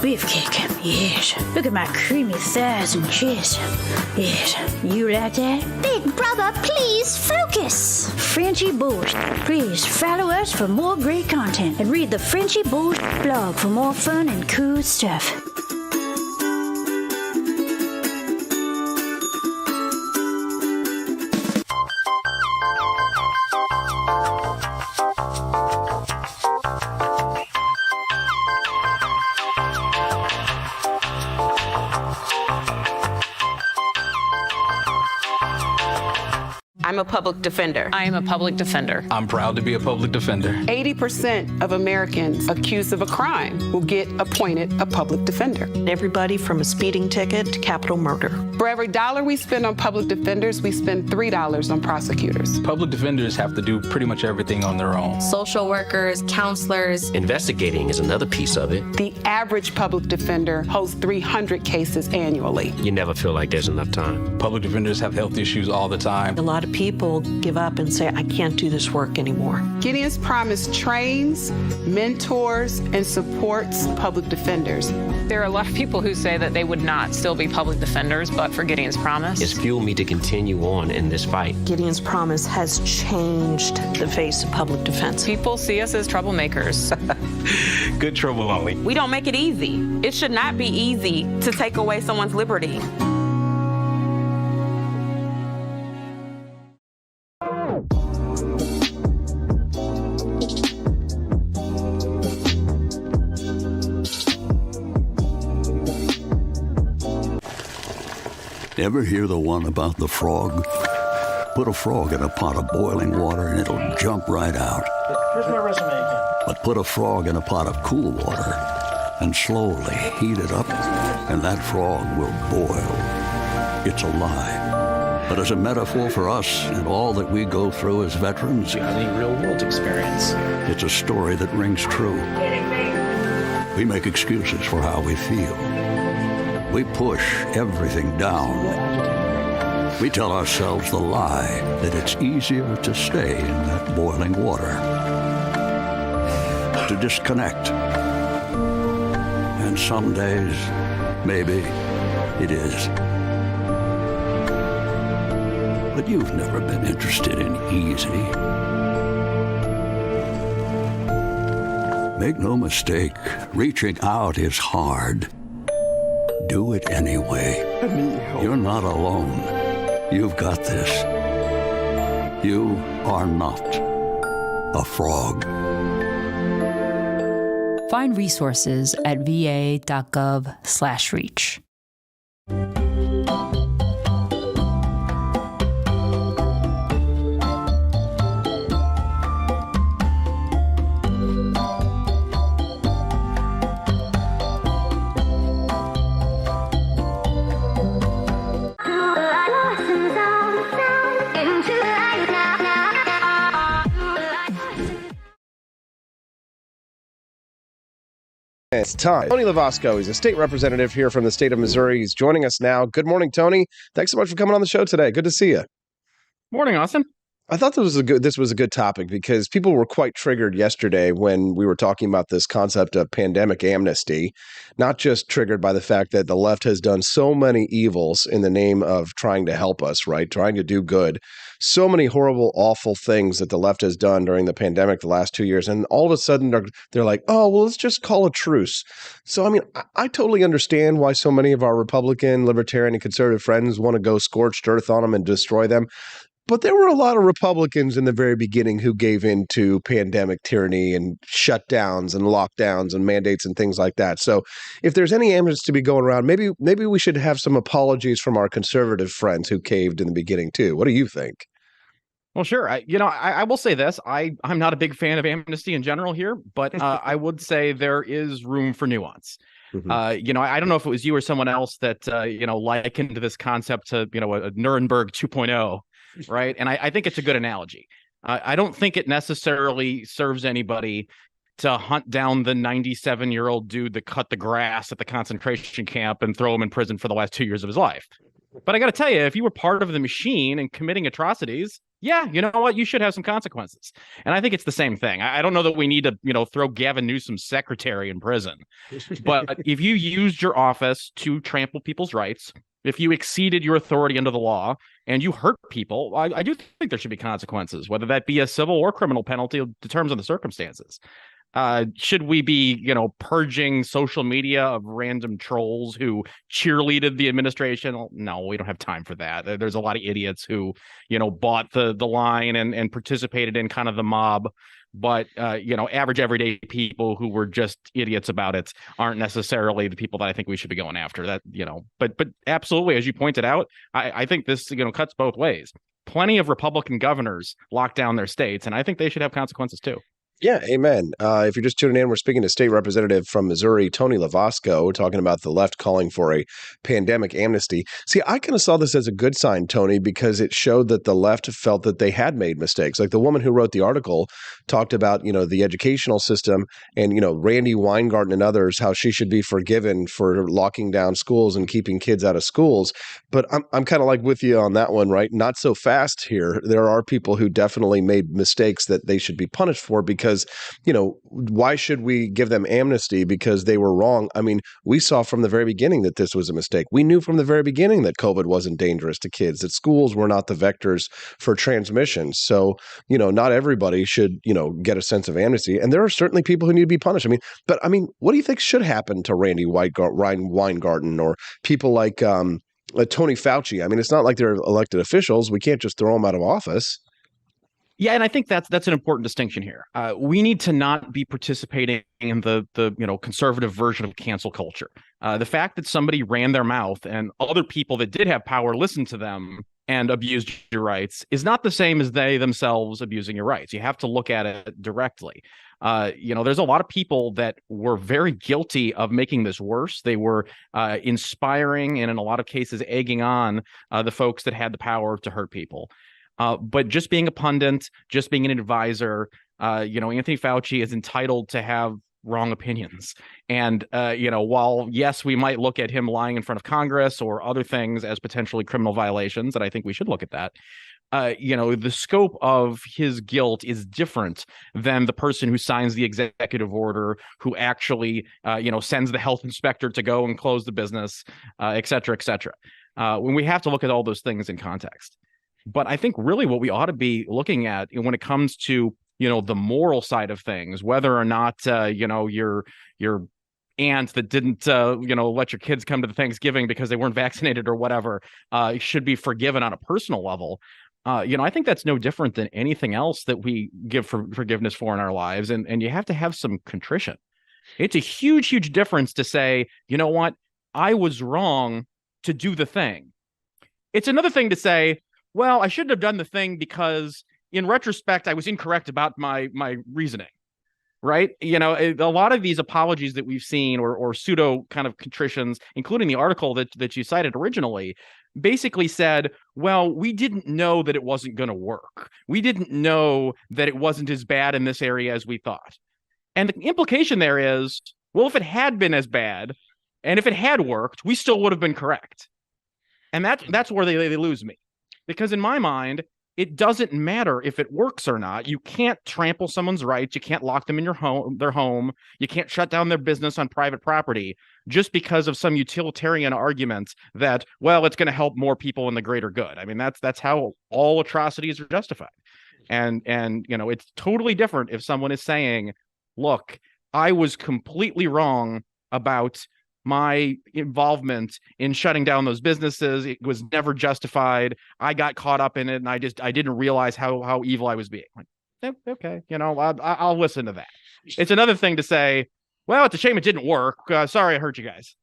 Beefcake. Yes. Look at my creamy thighs and chest. Yes. You like that? Big brother, please focus. Frenchy Bush. Please follow us for more great content and read the Frenchy Bush blog for more fun and cool stuff. I'm a public defender. I am a public defender. I'm proud to be a public defender. 80% of Americans accused of a crime will get appointed a public defender. Everybody from a speeding ticket to capital murder. For every $1 we spend on public defenders, we spend $3 on prosecutors. Public defenders have to do pretty much everything on their own. Social workers, counselors. Investigating is another piece of it. The average public defender holds 300 cases annually. You never feel like there's enough time. Public defenders have health issues all the time. A lot of people give up and say, I can't do this work anymore. Gideon's Promise trains, mentors, and supports public defenders. There are a lot of people who say that they would not still be public defenders, but for Gideon's Promise. It's fueled me to continue on in this fight. Gideon's Promise has changed the face of public defense. People see us as troublemakers. Good trouble only. We don't make it easy. It should not be easy to take away someone's liberty. Ever hear the one about the frog? Put a frog in a pot of boiling water and it'll jump right out. Here's my resume again. But put a frog in a pot of cool water and slowly heat it up, and that frog will boil. It's a lie. But as a metaphor for us and all that we go through as veterans, any real-world experience, it's a story that rings true. We make excuses for how we feel. We push everything down. We tell ourselves the lie that it's easier to stay in that boiling water, to disconnect. And some days, maybe it is. But you've never been interested in easy. Make no mistake, reaching out is hard. Do it anyway. You're not alone. You've got this. You are not a frog. Find resources at va.gov/reach. It's time. Tony Lavasco, he's a state representative here from the state of Missouri. He's joining us now. Good morning, Tony. Thanks so much for coming on the show today. Good to see you. Morning, Austin. I thought this was a good topic because people were quite triggered yesterday when we were talking about this concept of pandemic amnesty, not just triggered by the fact that the left has done so many evils in the name of trying to help us, right? Trying to do good. So many horrible, awful things that the left has done during the pandemic the last 2 years. And all of a sudden they're like, oh, well, let's just call a truce. So, I mean, I totally understand why so many of our Republican, Libertarian, and conservative friends want to go scorched earth on them and destroy them. But there were a lot of Republicans in the very beginning who gave in to pandemic tyranny and shutdowns and lockdowns and mandates and things like that. So if there's any amnesty to be going around, maybe we should have some apologies from our conservative friends who caved in the beginning too. What do you think? Well, sure. I will say this. I'm not a big fan of amnesty in general here, but I would say there is room for nuance. Mm-hmm. I don't know if it was you or someone else that, likened this concept to, a Nuremberg 2.0. Right. And I think it's a good analogy. I don't think it necessarily serves anybody to hunt down the 97-year-old dude that cut the grass at the concentration camp and throw him in prison for the last 2 years of his life. But I got to tell you, if you were part of the machine and committing atrocities, yeah, you know what? You should have some consequences. And I think it's the same thing. I don't know that we need to, throw Gavin Newsom's secretary in prison. But if you used your office to trample people's rights, if you exceeded your authority under the law and you hurt people, I do think there should be consequences, whether that be a civil or criminal penalty, determines on the circumstances. Should we be, purging social media of random trolls who cheerleaded the administration? No, we don't have time for that. There's a lot of idiots who, bought the line and participated in kind of the mob. But, average everyday people who were just idiots about it aren't necessarily the people that I think we should be going after. That, but absolutely, as you pointed out, I think this, cuts both ways. Plenty of Republican governors locked down their states, and I think they should have consequences too. Yeah, amen. If you're just tuning in, we're speaking to State Representative from Missouri, Tony Lavasco, talking about the left calling for a pandemic amnesty. See, I kind of saw this as a good sign, Tony, because it showed that the left felt that they had made mistakes. Like the woman who wrote the article talked about, the educational system and, Randy Weingarten and others, how she should be forgiven for locking down schools and keeping kids out of schools. But I'm kind of like with you on that one, right? Not so fast here. There are people who definitely made mistakes that they should be punished for because, why should we give them amnesty because they were wrong? I mean, we saw from the very beginning that this was a mistake. We knew from the very beginning that COVID wasn't dangerous to kids, that schools were not the vectors for transmission. So, not everybody should, get a sense of amnesty. And there are certainly people who need to be punished. What do you think should happen to Randy Weingarten or people like Tony Fauci? It's not like they're elected officials. We can't just throw them out of office. Yeah, and I think that's an important distinction here. We need to not be participating in the conservative version of cancel culture. The fact that somebody ran their mouth and other people that did have power listened to them and abused your rights is not the same as they themselves abusing your rights. You have to look at it directly. There's a lot of people that were very guilty of making this worse. They were inspiring and in a lot of cases egging on the folks that had the power to hurt people. But just being a pundit, just being an advisor, Anthony Fauci is entitled to have wrong opinions. And, while, yes, we might look at him lying in front of Congress or other things as potentially criminal violations, and I think we should look at that, the scope of his guilt is different than the person who signs the executive order, who actually, sends the health inspector to go and close the business, et cetera, et cetera. When we have to look at all those things in context. But I think really what we ought to be looking at when it comes to, the moral side of things, whether or not, your aunt that didn't, let your kids come to the Thanksgiving because they weren't vaccinated or whatever, should be forgiven on a personal level. I think that's no different than anything else that we give forgiveness for in our lives. And you have to have some contrition. It's a huge, huge difference to say, you know what, I was wrong to do the thing. It's another thing to say, well, I shouldn't have done the thing because in retrospect, I was incorrect about my reasoning, right? A lot of these apologies that we've seen or pseudo kind of contritions, including the article that you cited originally, basically said, well, we didn't know that it wasn't going to work. We didn't know that it wasn't as bad in this area as we thought. And the implication there is, well, if it had been as bad and if it had worked, we still would have been correct. And that's where they lose me. Because in my mind, it doesn't matter if it works or not. You can't trample someone's rights. You can't lock them in their home. You can't shut down their business on private property just because of some utilitarian argument that, well, it's going to help more people in the greater good. I mean, that's how all atrocities are justified. And it's totally different if someone is saying, look, I was completely wrong about my involvement in shutting down those businesses. It was never justified. I got caught up in it, and I didn't realize how evil I was being. Like, okay, I'll listen to that. It's another thing to say, well, it's a shame it didn't work. Sorry I hurt you guys.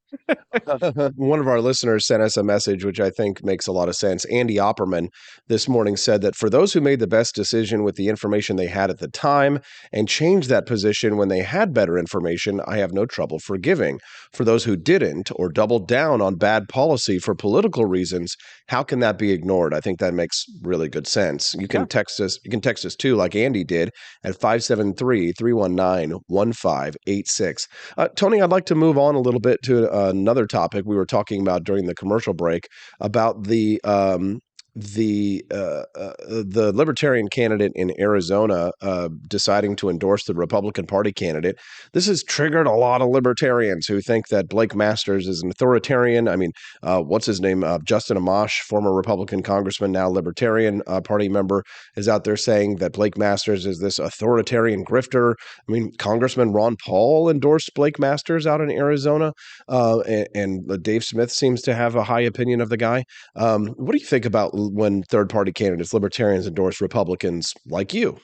One of our listeners sent us a message, which I think makes a lot of sense. Andy Opperman this morning said that for those who made the best decision with the information they had at the time and changed that position when they had better information, I have no trouble forgiving. For those who didn't or doubled down on bad policy for political reasons, how can that be ignored? I think that makes really good sense. You can text us. You can text us too, like Andy did, at 573-319-1586. Tony, I'd like to move on a little bit to another topic we were talking about during the commercial break about the Libertarian candidate in Arizona deciding to endorse the Republican Party candidate. This has triggered a lot of libertarians who think that Blake Masters is an authoritarian. I mean, what's his name? Justin Amash, former Republican congressman, now Libertarian Party member, is out there saying that Blake Masters is this authoritarian grifter. I mean, Congressman Ron Paul endorsed Blake Masters out in Arizona, and Dave Smith seems to have a high opinion of the guy. What do you think about when third-party candidates, libertarians, endorse Republicans like you?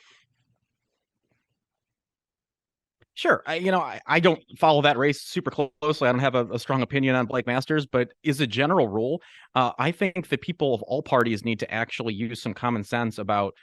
Sure. I don't follow that race super closely. I don't have a strong opinion on Blake Masters, but as a general rule, I think that people of all parties need to actually use some common sense about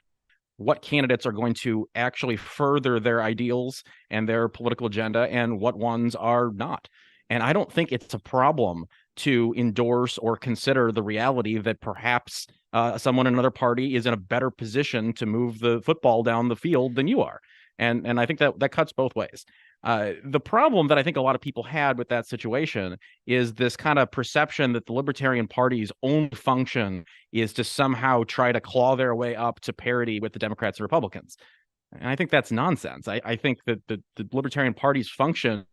what candidates are going to actually further their ideals and their political agenda and what ones are not. And I don't think it's a problem to endorse or consider the reality that perhaps someone in another party is in a better position to move the football down the field than you are. And I think that cuts both ways. The problem that I think a lot of people had with that situation is this kind of perception that the Libertarian Party's only function is to somehow try to claw their way up to parity with the Democrats and Republicans. And I think that's nonsense. I think that the Libertarian Party's function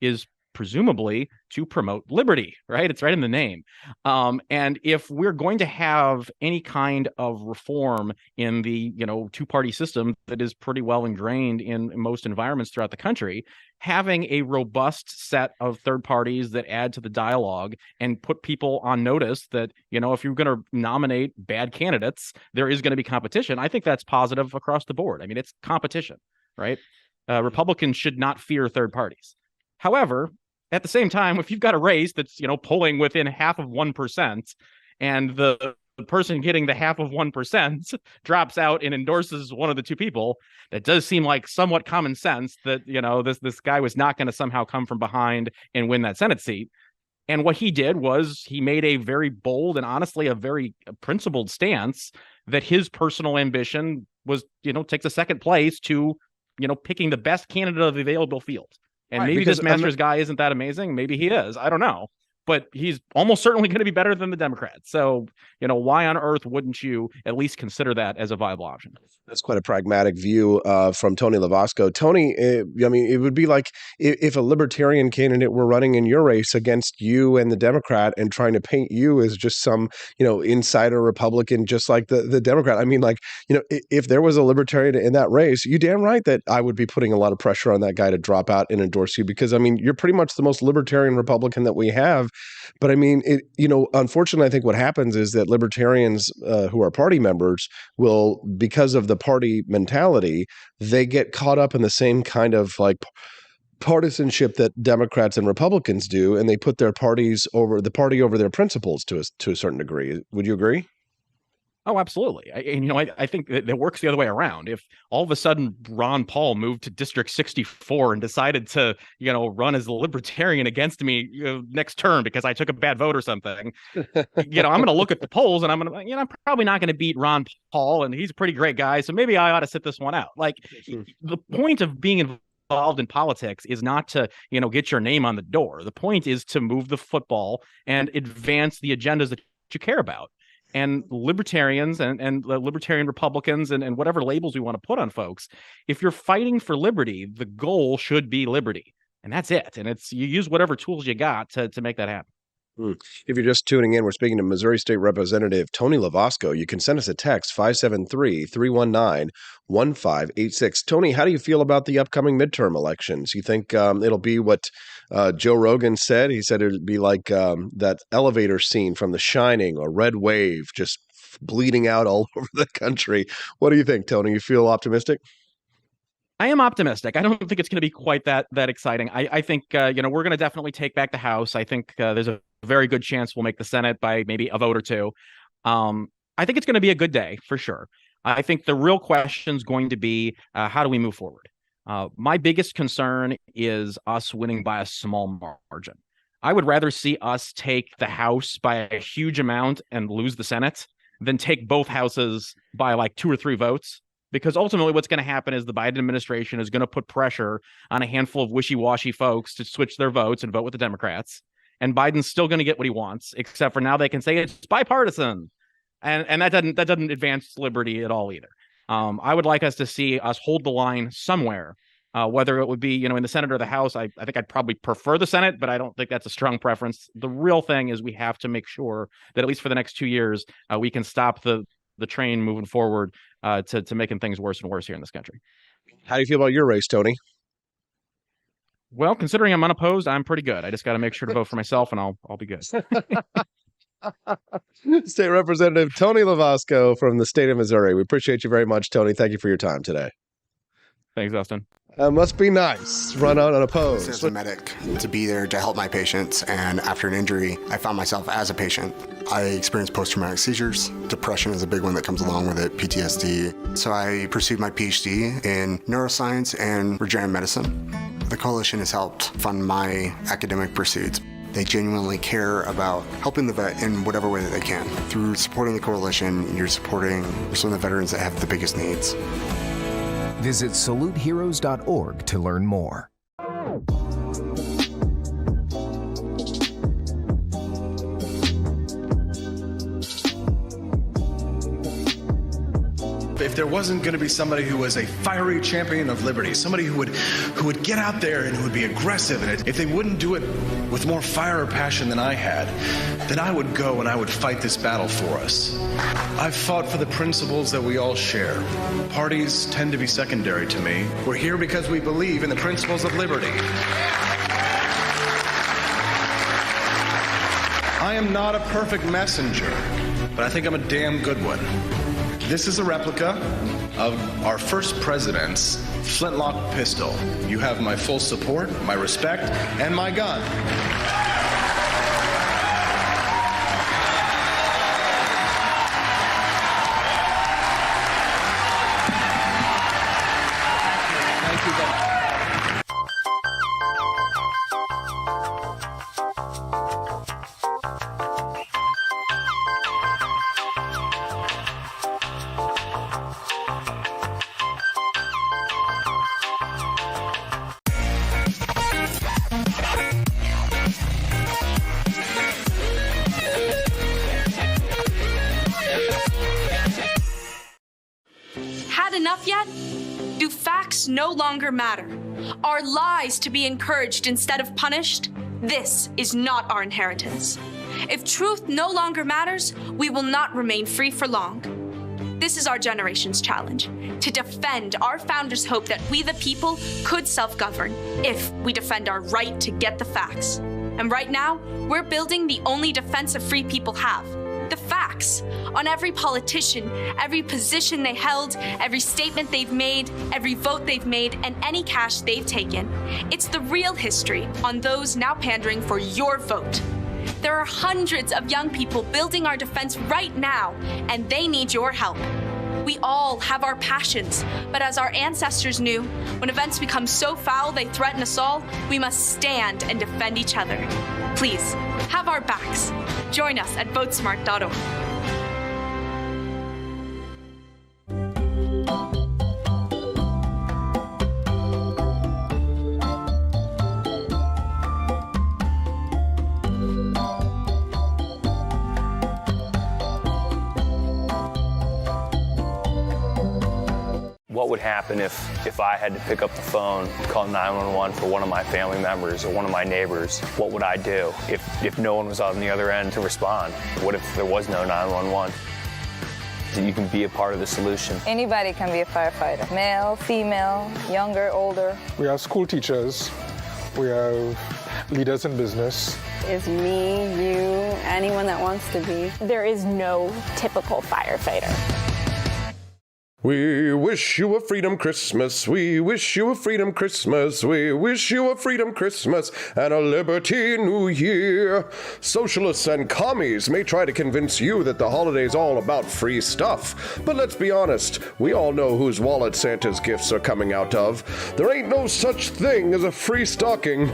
is presumably to promote liberty, right? It's right in the name. And if we're going to have any kind of reform in the, two-party system that is pretty well ingrained in most environments throughout the country, having a robust set of third parties that add to the dialogue and put people on notice that, if you're going to nominate bad candidates, there is going to be competition. I think that's positive across the board. I mean, it's competition, right? Republicans should not fear third parties. However, at the same time, if you've got a race that's, polling within half of 1%, and the person getting the half of 1% drops out and endorses one of the two people, that does seem like somewhat common sense that, this guy was not going to somehow come from behind and win that Senate seat. And what he did was he made a very bold and honestly a very principled stance that his personal ambition was, takes a second place to, picking the best candidate of the available field. And maybe this Masters guy isn't that amazing. Maybe he is. I don't know. But he's almost certainly going to be better than the Democrats. So, why on earth wouldn't you at least consider that as a viable option? That's quite a pragmatic view from Tony Lavasco. Tony, it would be like if a libertarian candidate were running in your race against you and the Democrat and trying to paint you as just some, insider Republican, just like the Democrat. I mean, if there was a libertarian in that race, you damn right that I would be putting a lot of pressure on that guy to drop out and endorse you because, you're pretty much the most libertarian Republican that we have. But unfortunately, I think what happens is that libertarians who are party members will, because of the party mentality, they get caught up in the same kind of partisanship that Democrats and Republicans do, and they put their parties over over their principles to a certain degree. Would you agree? Oh, absolutely. I think that it works the other way around. If all of a sudden Ron Paul moved to District 64 and decided to, run as a libertarian against me next term because I took a bad vote or something, I'm going to look at the polls and I'm probably not going to beat Ron Paul, and he's a pretty great guy, so maybe I ought to sit this one out. The point of being involved in politics is not to, get your name on the door. The point is to move the football and advance the agendas that you care about. And libertarians and libertarian Republicans and whatever labels we want to put on folks, if you're fighting for liberty, the goal should be liberty. And that's it. And you use whatever tools you got to make that happen. If you're just tuning in, we're speaking to Missouri State Representative Tony Lavasco. You can send us a text, 573-319-1586. Tony, how do you feel about the upcoming midterm elections? You think it'll be what Joe Rogan said? He said it would be like that elevator scene from The Shining or Red Wave, just bleeding out all over the country. What do you think, Tony? You feel optimistic? I am optimistic. I don't think it's going to be quite that exciting. I think, we're going to definitely take back the House. I think there's a very good chance we'll make the Senate by maybe a vote or two. I think it's going to be a good day for sure. I think the real question is going to be, how do we move forward? My biggest concern is us winning by a small margin. I would rather see us take the House by a huge amount and lose the Senate than take both houses by 2 or 3 votes. Because ultimately what's going to happen is the Biden administration is going to put pressure on a handful of wishy-washy folks to switch their votes and vote with the Democrats. And Biden's still going to get what he wants, except for now they can say it's bipartisan. And that doesn't advance liberty at all either. I would like us to see us hold the line somewhere, whether it would be, in the Senate or the House. I think I'd probably prefer the Senate, but I don't think that's a strong preference. The real thing is we have to make sure that at least for the next 2 years, we can stop the train moving forward to making things worse and worse here in this country. How do you feel about your race, Tony? Well, considering I'm unopposed, I'm pretty good. I just got to make sure to vote for myself, and I'll be good. State Representative Tony Lavasco from the state of Missouri. We appreciate you very much, Tony. Thank you for your time today. Thanks, Dustin. Must be nice. Run out unopposed. As a medic, to be there to help my patients, and after an injury, I found myself as a patient. I experienced post-traumatic seizures. Depression is a big one that comes along with it, PTSD. So I pursued my PhD in neuroscience and regenerative medicine. The coalition has helped fund my academic pursuits. They genuinely care about helping the vet in whatever way that they can. Through supporting the coalition, you're supporting some of the veterans that have the biggest needs. Visit saluteheroes.org to learn more. there wasn't going to be somebody who was a fiery champion of liberty, somebody who would get out there and who would be aggressive, and if they wouldn't do it with more fire or passion than I had, then I would go and I would fight this battle for us. I've fought for the principles that we all share. Parties tend to be secondary to me. We're here because we believe in the principles of liberty. I am not a perfect messenger, but I think I'm a damn good one. This is a replica of our first president's flintlock pistol. You have my full support, my respect, and my gun. Had enough yet? Do facts no longer matter? Are lies to be encouraged instead of punished? This is not our inheritance. If truth no longer matters, we will not remain free for long. This is our generation's challenge, to defend our founders' hope that we the people could self-govern if we defend our right to get the facts. And right now, we're building the only defense of free people have, the facts, on every politician, every position they held, every statement they've made, every vote they've made, and any cash they've taken. It's the real history on those now pandering for your vote. There are hundreds of young people building our defense right now, and they need your help. We all have our passions, but as our ancestors knew, when events become so foul they threaten us all, we must stand and defend each other. Please, have our backs. Join us at votesmart.org. What would happen if I had to pick up the phone, call 911 for one of my family members or one of my neighbors? What would I do if no one was on the other end to respond? What if there was no 911? You can be a part of the solution. Anybody can be a firefighter. Male, female, younger, older. We have school teachers. We have leaders in business. It's me, you, anyone that wants to be. There is no typical firefighter. We wish you a freedom Christmas. We wish you a freedom Christmas. We wish you a freedom Christmas and a liberty New Year. Socialists and commies may try to convince you that the holiday's all about free stuff. But let's be honest, we all know whose wallet Santa's gifts are coming out of. There ain't no such thing as a free stocking.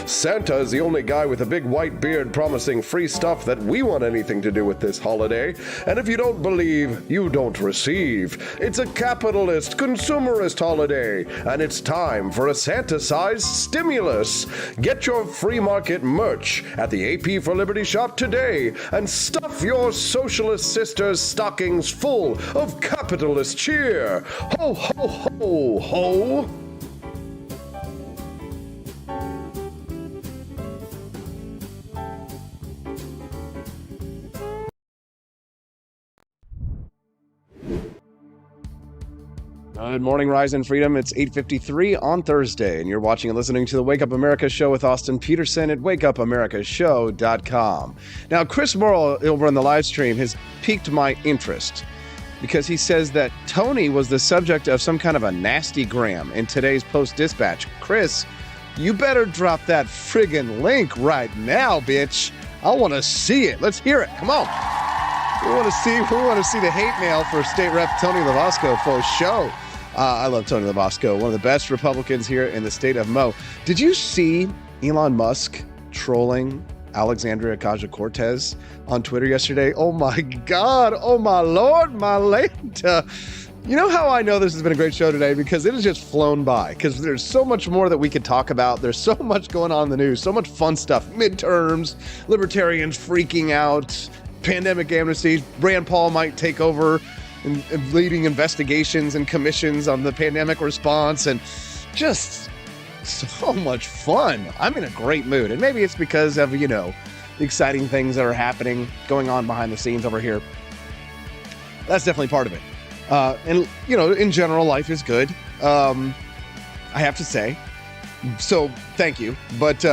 Santa is the only guy with a big white beard promising free stuff that we want anything to do with this holiday. And if you don't believe, you don't receive. It's a capitalist, consumerist holiday, and it's time for a Santa-sized stimulus. Get your free market merch at the AP for Liberty shop today and stuff your socialist sisters' stockings full of capitalist cheer. Ho, ho, ho, ho! Good morning, Rise and Freedom. It's 8:53 on Thursday, and you're watching and listening to the Wake Up America show with Austin Peterson at wakeupAmericaShow.com. Now, Chris Morrill over on the live stream has piqued my interest because he says that Tony was the subject of some kind of a nasty gram in today's Post-Dispatch. Chris, you better drop that friggin' link right now, bitch. I want to see it. Let's hear it. Come on. We want to see the hate mail for State Rep Tony Lavasco for show. I love Tony Lavasco, one of the best Republicans here in the state of Mo. Did you see Elon Musk trolling Alexandria Ocasio-Cortez on Twitter yesterday? Oh my God. Oh my Lord, my lady. You know how I know this has been a great show today? Because it has just flown by. Because there's so much more that we could talk about. There's so much going on in the news. So much fun stuff. Midterms, libertarians freaking out, pandemic amnesty, Rand Paul might take over. and leading investigations and commissions on the pandemic response, and just so much fun. I'm in a great mood, and maybe it's because of, the exciting things that are happening, going on behind the scenes over here. That's definitely part of it. And, in general, life is good. I have to say. So thank you. But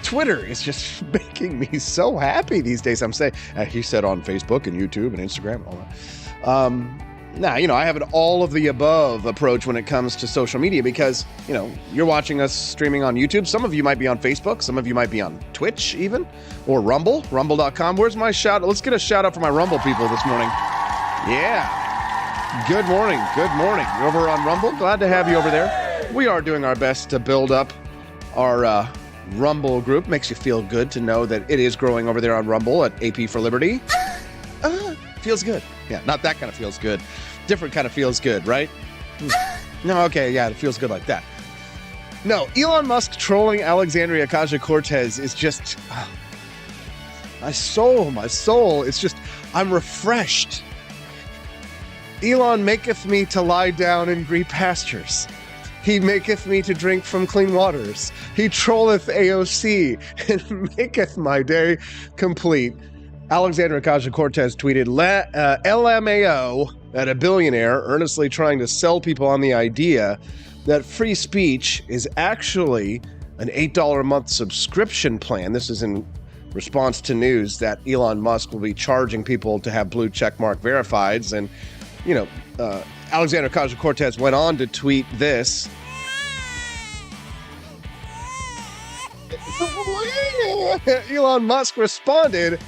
Twitter is just making me so happy these days. I'm saying, he said on Facebook and YouTube and Instagram and all that. Now, I have an all of the above approach when it comes to social media because, you're watching us streaming on YouTube. Some of you might be on Facebook. Some of you might be on Twitch even, or Rumble, rumble.com. Where's my shout? Let's get a shout out for my Rumble people this morning. Yeah. Good morning. Good morning. You're over on Rumble. Glad to have you over there. We are doing our best to build up our Rumble group. Makes you feel good to know that it is growing over there on Rumble at AP for Liberty. Feels good. Yeah, not that kind of feels good. Different kind of feels good, right? No, okay, yeah, it feels good like that. No, Elon Musk trolling Alexandria Ocasio-Cortez is just... my soul, it's just... I'm refreshed. Elon maketh me to lie down in green pastures. He maketh me to drink from clean waters. He trolleth AOC and maketh my day complete. Alexandria Ocasio-Cortez tweeted, LMAO at a billionaire earnestly trying to sell people on the idea that free speech is actually an $8 a month subscription plan. This is in response to news that Elon Musk will be charging people to have blue checkmark verifieds. And, Alexandria Ocasio-Cortez went on to tweet this. Elon Musk responded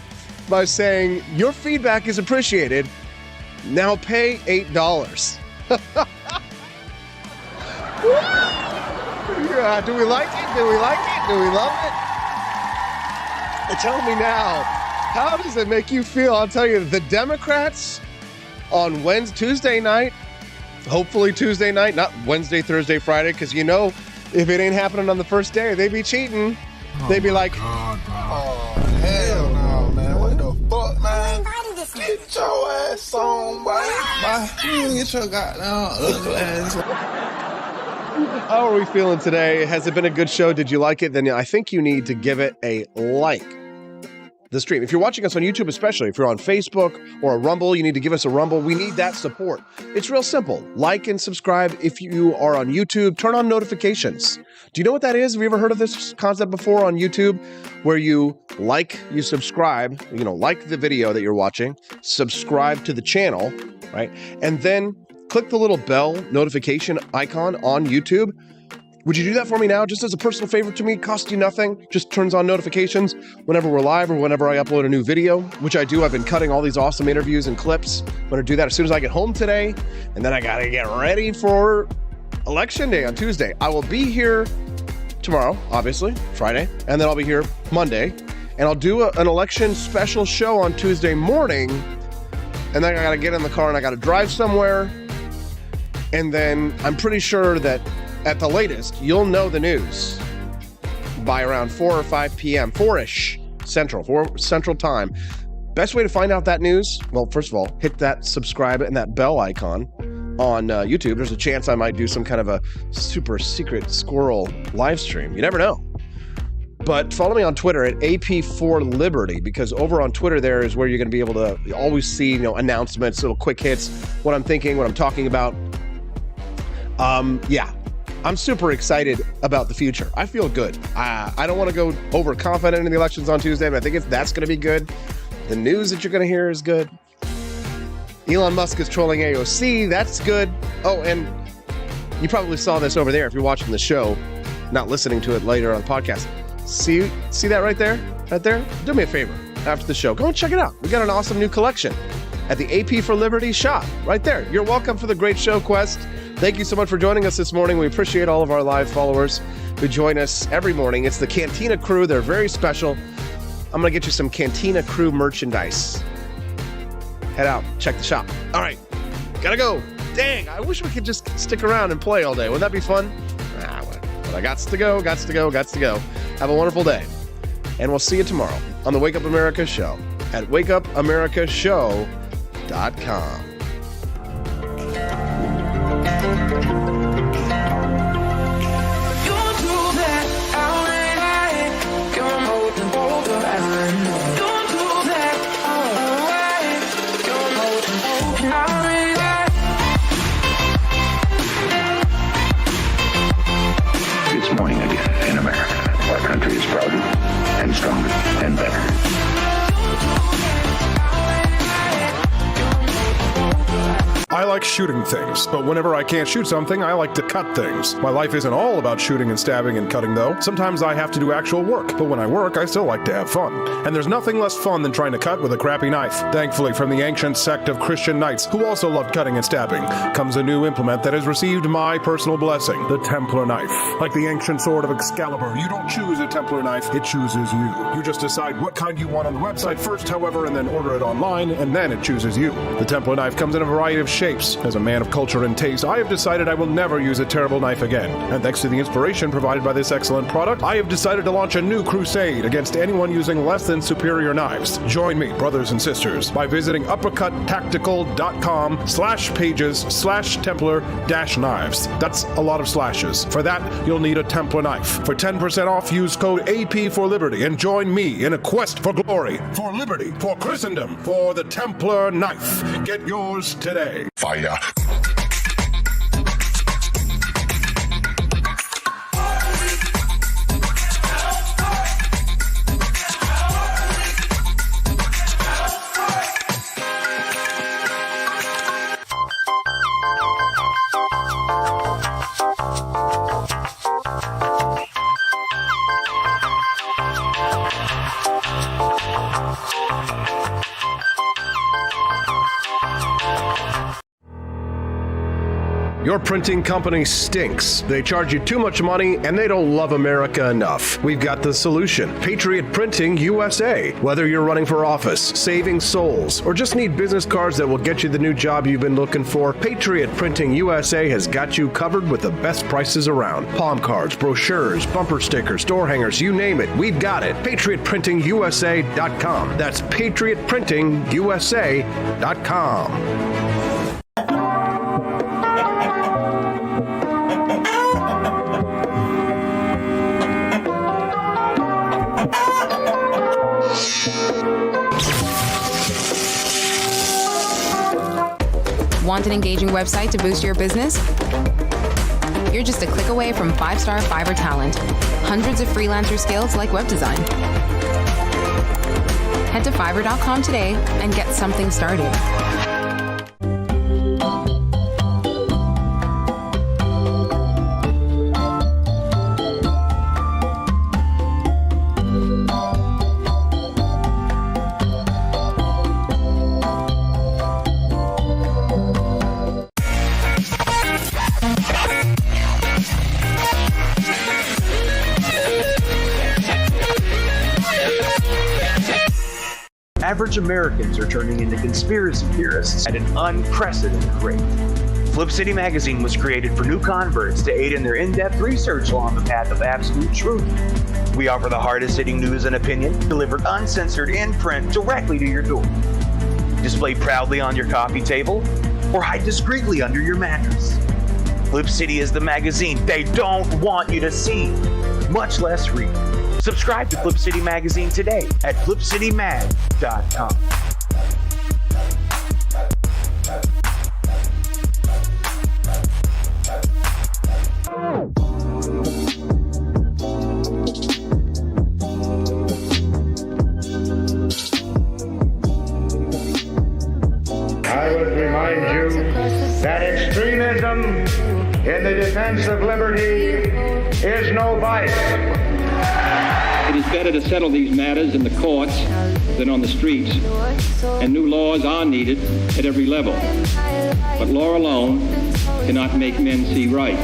by saying, your feedback is appreciated. Now pay $8. Yeah, do we like it? Do we like it? Do we love it? Tell me now, how does it make you feel? I'll tell you, the Democrats on Tuesday night, hopefully Tuesday night, not Wednesday, Thursday, Friday, because if it ain't happening on the first day, they be cheating. They'd be like, God, oh, hell no, man. What the fuck, man? Get your ass on, boy. Get your goddamn ugly ass. How are we feeling today? Has it been a good show? Did you like it? Then I think you need to give it a like. The stream. If you're watching us on YouTube, especially if you're on Facebook or a Rumble, you need to give us a Rumble. We need that support. It's real simple. Like and subscribe. If you are on YouTube, turn on notifications. Do you know what that is? Have you ever heard of this concept before on YouTube where you subscribe, like the video that you're watching, subscribe to the channel, right? And then click the little bell notification icon on YouTube. Would you do that for me now? Just as a personal favor to me, costs you nothing. Just turns on notifications whenever we're live or whenever I upload a new video, which I do. I've been cutting all these awesome interviews and clips. I'm going to do that as soon as I get home today. And then I got to get ready for Election Day on Tuesday. I will be here tomorrow, obviously, Friday. And then I'll be here Monday. And I'll do an election special show on Tuesday morning. And then I got to get in the car and I got to drive somewhere. And then I'm pretty sure that at the latest, you'll know the news by around 4 or 5 p.m., 4-ish Central Time. Best way to find out that news, well, first of all, hit that subscribe and that bell icon on YouTube. There's a chance I might do some kind of a super secret squirrel live stream. You never know. But follow me on Twitter at AP4Liberty, because over on Twitter there is where you're going to be able to always see, announcements, little quick hits, what I'm thinking, what I'm talking about. Yeah. I'm super excited about the future. I feel good. I don't want to go overconfident in the elections on Tuesday, but I think that's going to be good. The news that you're going to hear is good. Elon Musk is trolling AOC. That's good. Oh, and you probably saw this over there if you're watching the show, not listening to it later on the podcast. See that right there? Right there? Do me a favor after the show. Go and check it out. We got an awesome new collection at the AP for Liberty shop right there. You're welcome for the great show quest. Thank you so much for joining us this morning. We appreciate all of our live followers who join us every morning. It's the Cantina Crew. They're very special. I'm going to get you some Cantina Crew merchandise. Head out. Check the shop. All right. Gotta go. Dang, I wish we could just stick around and play all day. Wouldn't that be fun? But I got to go. Have a wonderful day. And we'll see you tomorrow on the Wake Up America show at wakeupAmericaShow.com. like shooting things, but whenever I can't shoot something, I like to cut things. My life isn't all about shooting and stabbing and cutting, though. Sometimes I have to do actual work, but when I work, I still like to have fun. And there's nothing less fun than trying to cut with a crappy knife. Thankfully, from the ancient sect of Christian knights, who also loved cutting and stabbing, comes a new implement that has received my personal blessing, the Templar knife. Like the ancient sword of Excalibur, you don't choose a Templar knife, it chooses you. You just decide what kind you want on the website first, however, and then order it online, and then it chooses you. The Templar knife comes in a variety of shapes. As a man of culture and taste, I have decided I will never use a terrible knife again. And thanks to the inspiration provided by this excellent product, I have decided to launch a new crusade against anyone using less than superior knives. Join me, brothers and sisters, by visiting uppercuttactical.com/pages/Templar-knives. That's a lot of slashes. For that, you'll need a Templar knife. For 10% off, use code AP for Liberty and join me in a quest for glory, for liberty, for Christendom, for the Templar knife. Get yours today. Fire. Your printing company stinks. They charge you too much money and they don't love America enough. We've got the solution. Patriot Printing USA. Whether you're running for office, saving souls, or just need business cards that will get you the new job you've been looking for, Patriot Printing USA has got you covered with the best prices around. Palm cards, brochures, bumper stickers, door hangers, you name it, we've got it. PatriotPrintingUSA.com. That's PatriotPrintingUSA.com. Want an engaging website to boost your business? You're just a click away from 5-star Fiverr talent. Hundreds of freelancer skills like web design. Head to Fiverr.com today and get something started. Average Americans are turning into conspiracy theorists at an unprecedented rate. Flip City Magazine was created for new converts to aid in their in-depth research along the path of absolute truth. We offer the hardest-hitting news and opinion delivered uncensored in print directly to your door. Display proudly on your coffee table or hide discreetly under your mattress. Flip City is the magazine they don't want you to see, much less read. Subscribe to Flip City Magazine today at flipcitymag.com. I would remind you that extremism in the defense of liberty is no vice. It is better to settle these matters in the courts than on the streets, and new laws are needed at every level. But law alone cannot make men see right.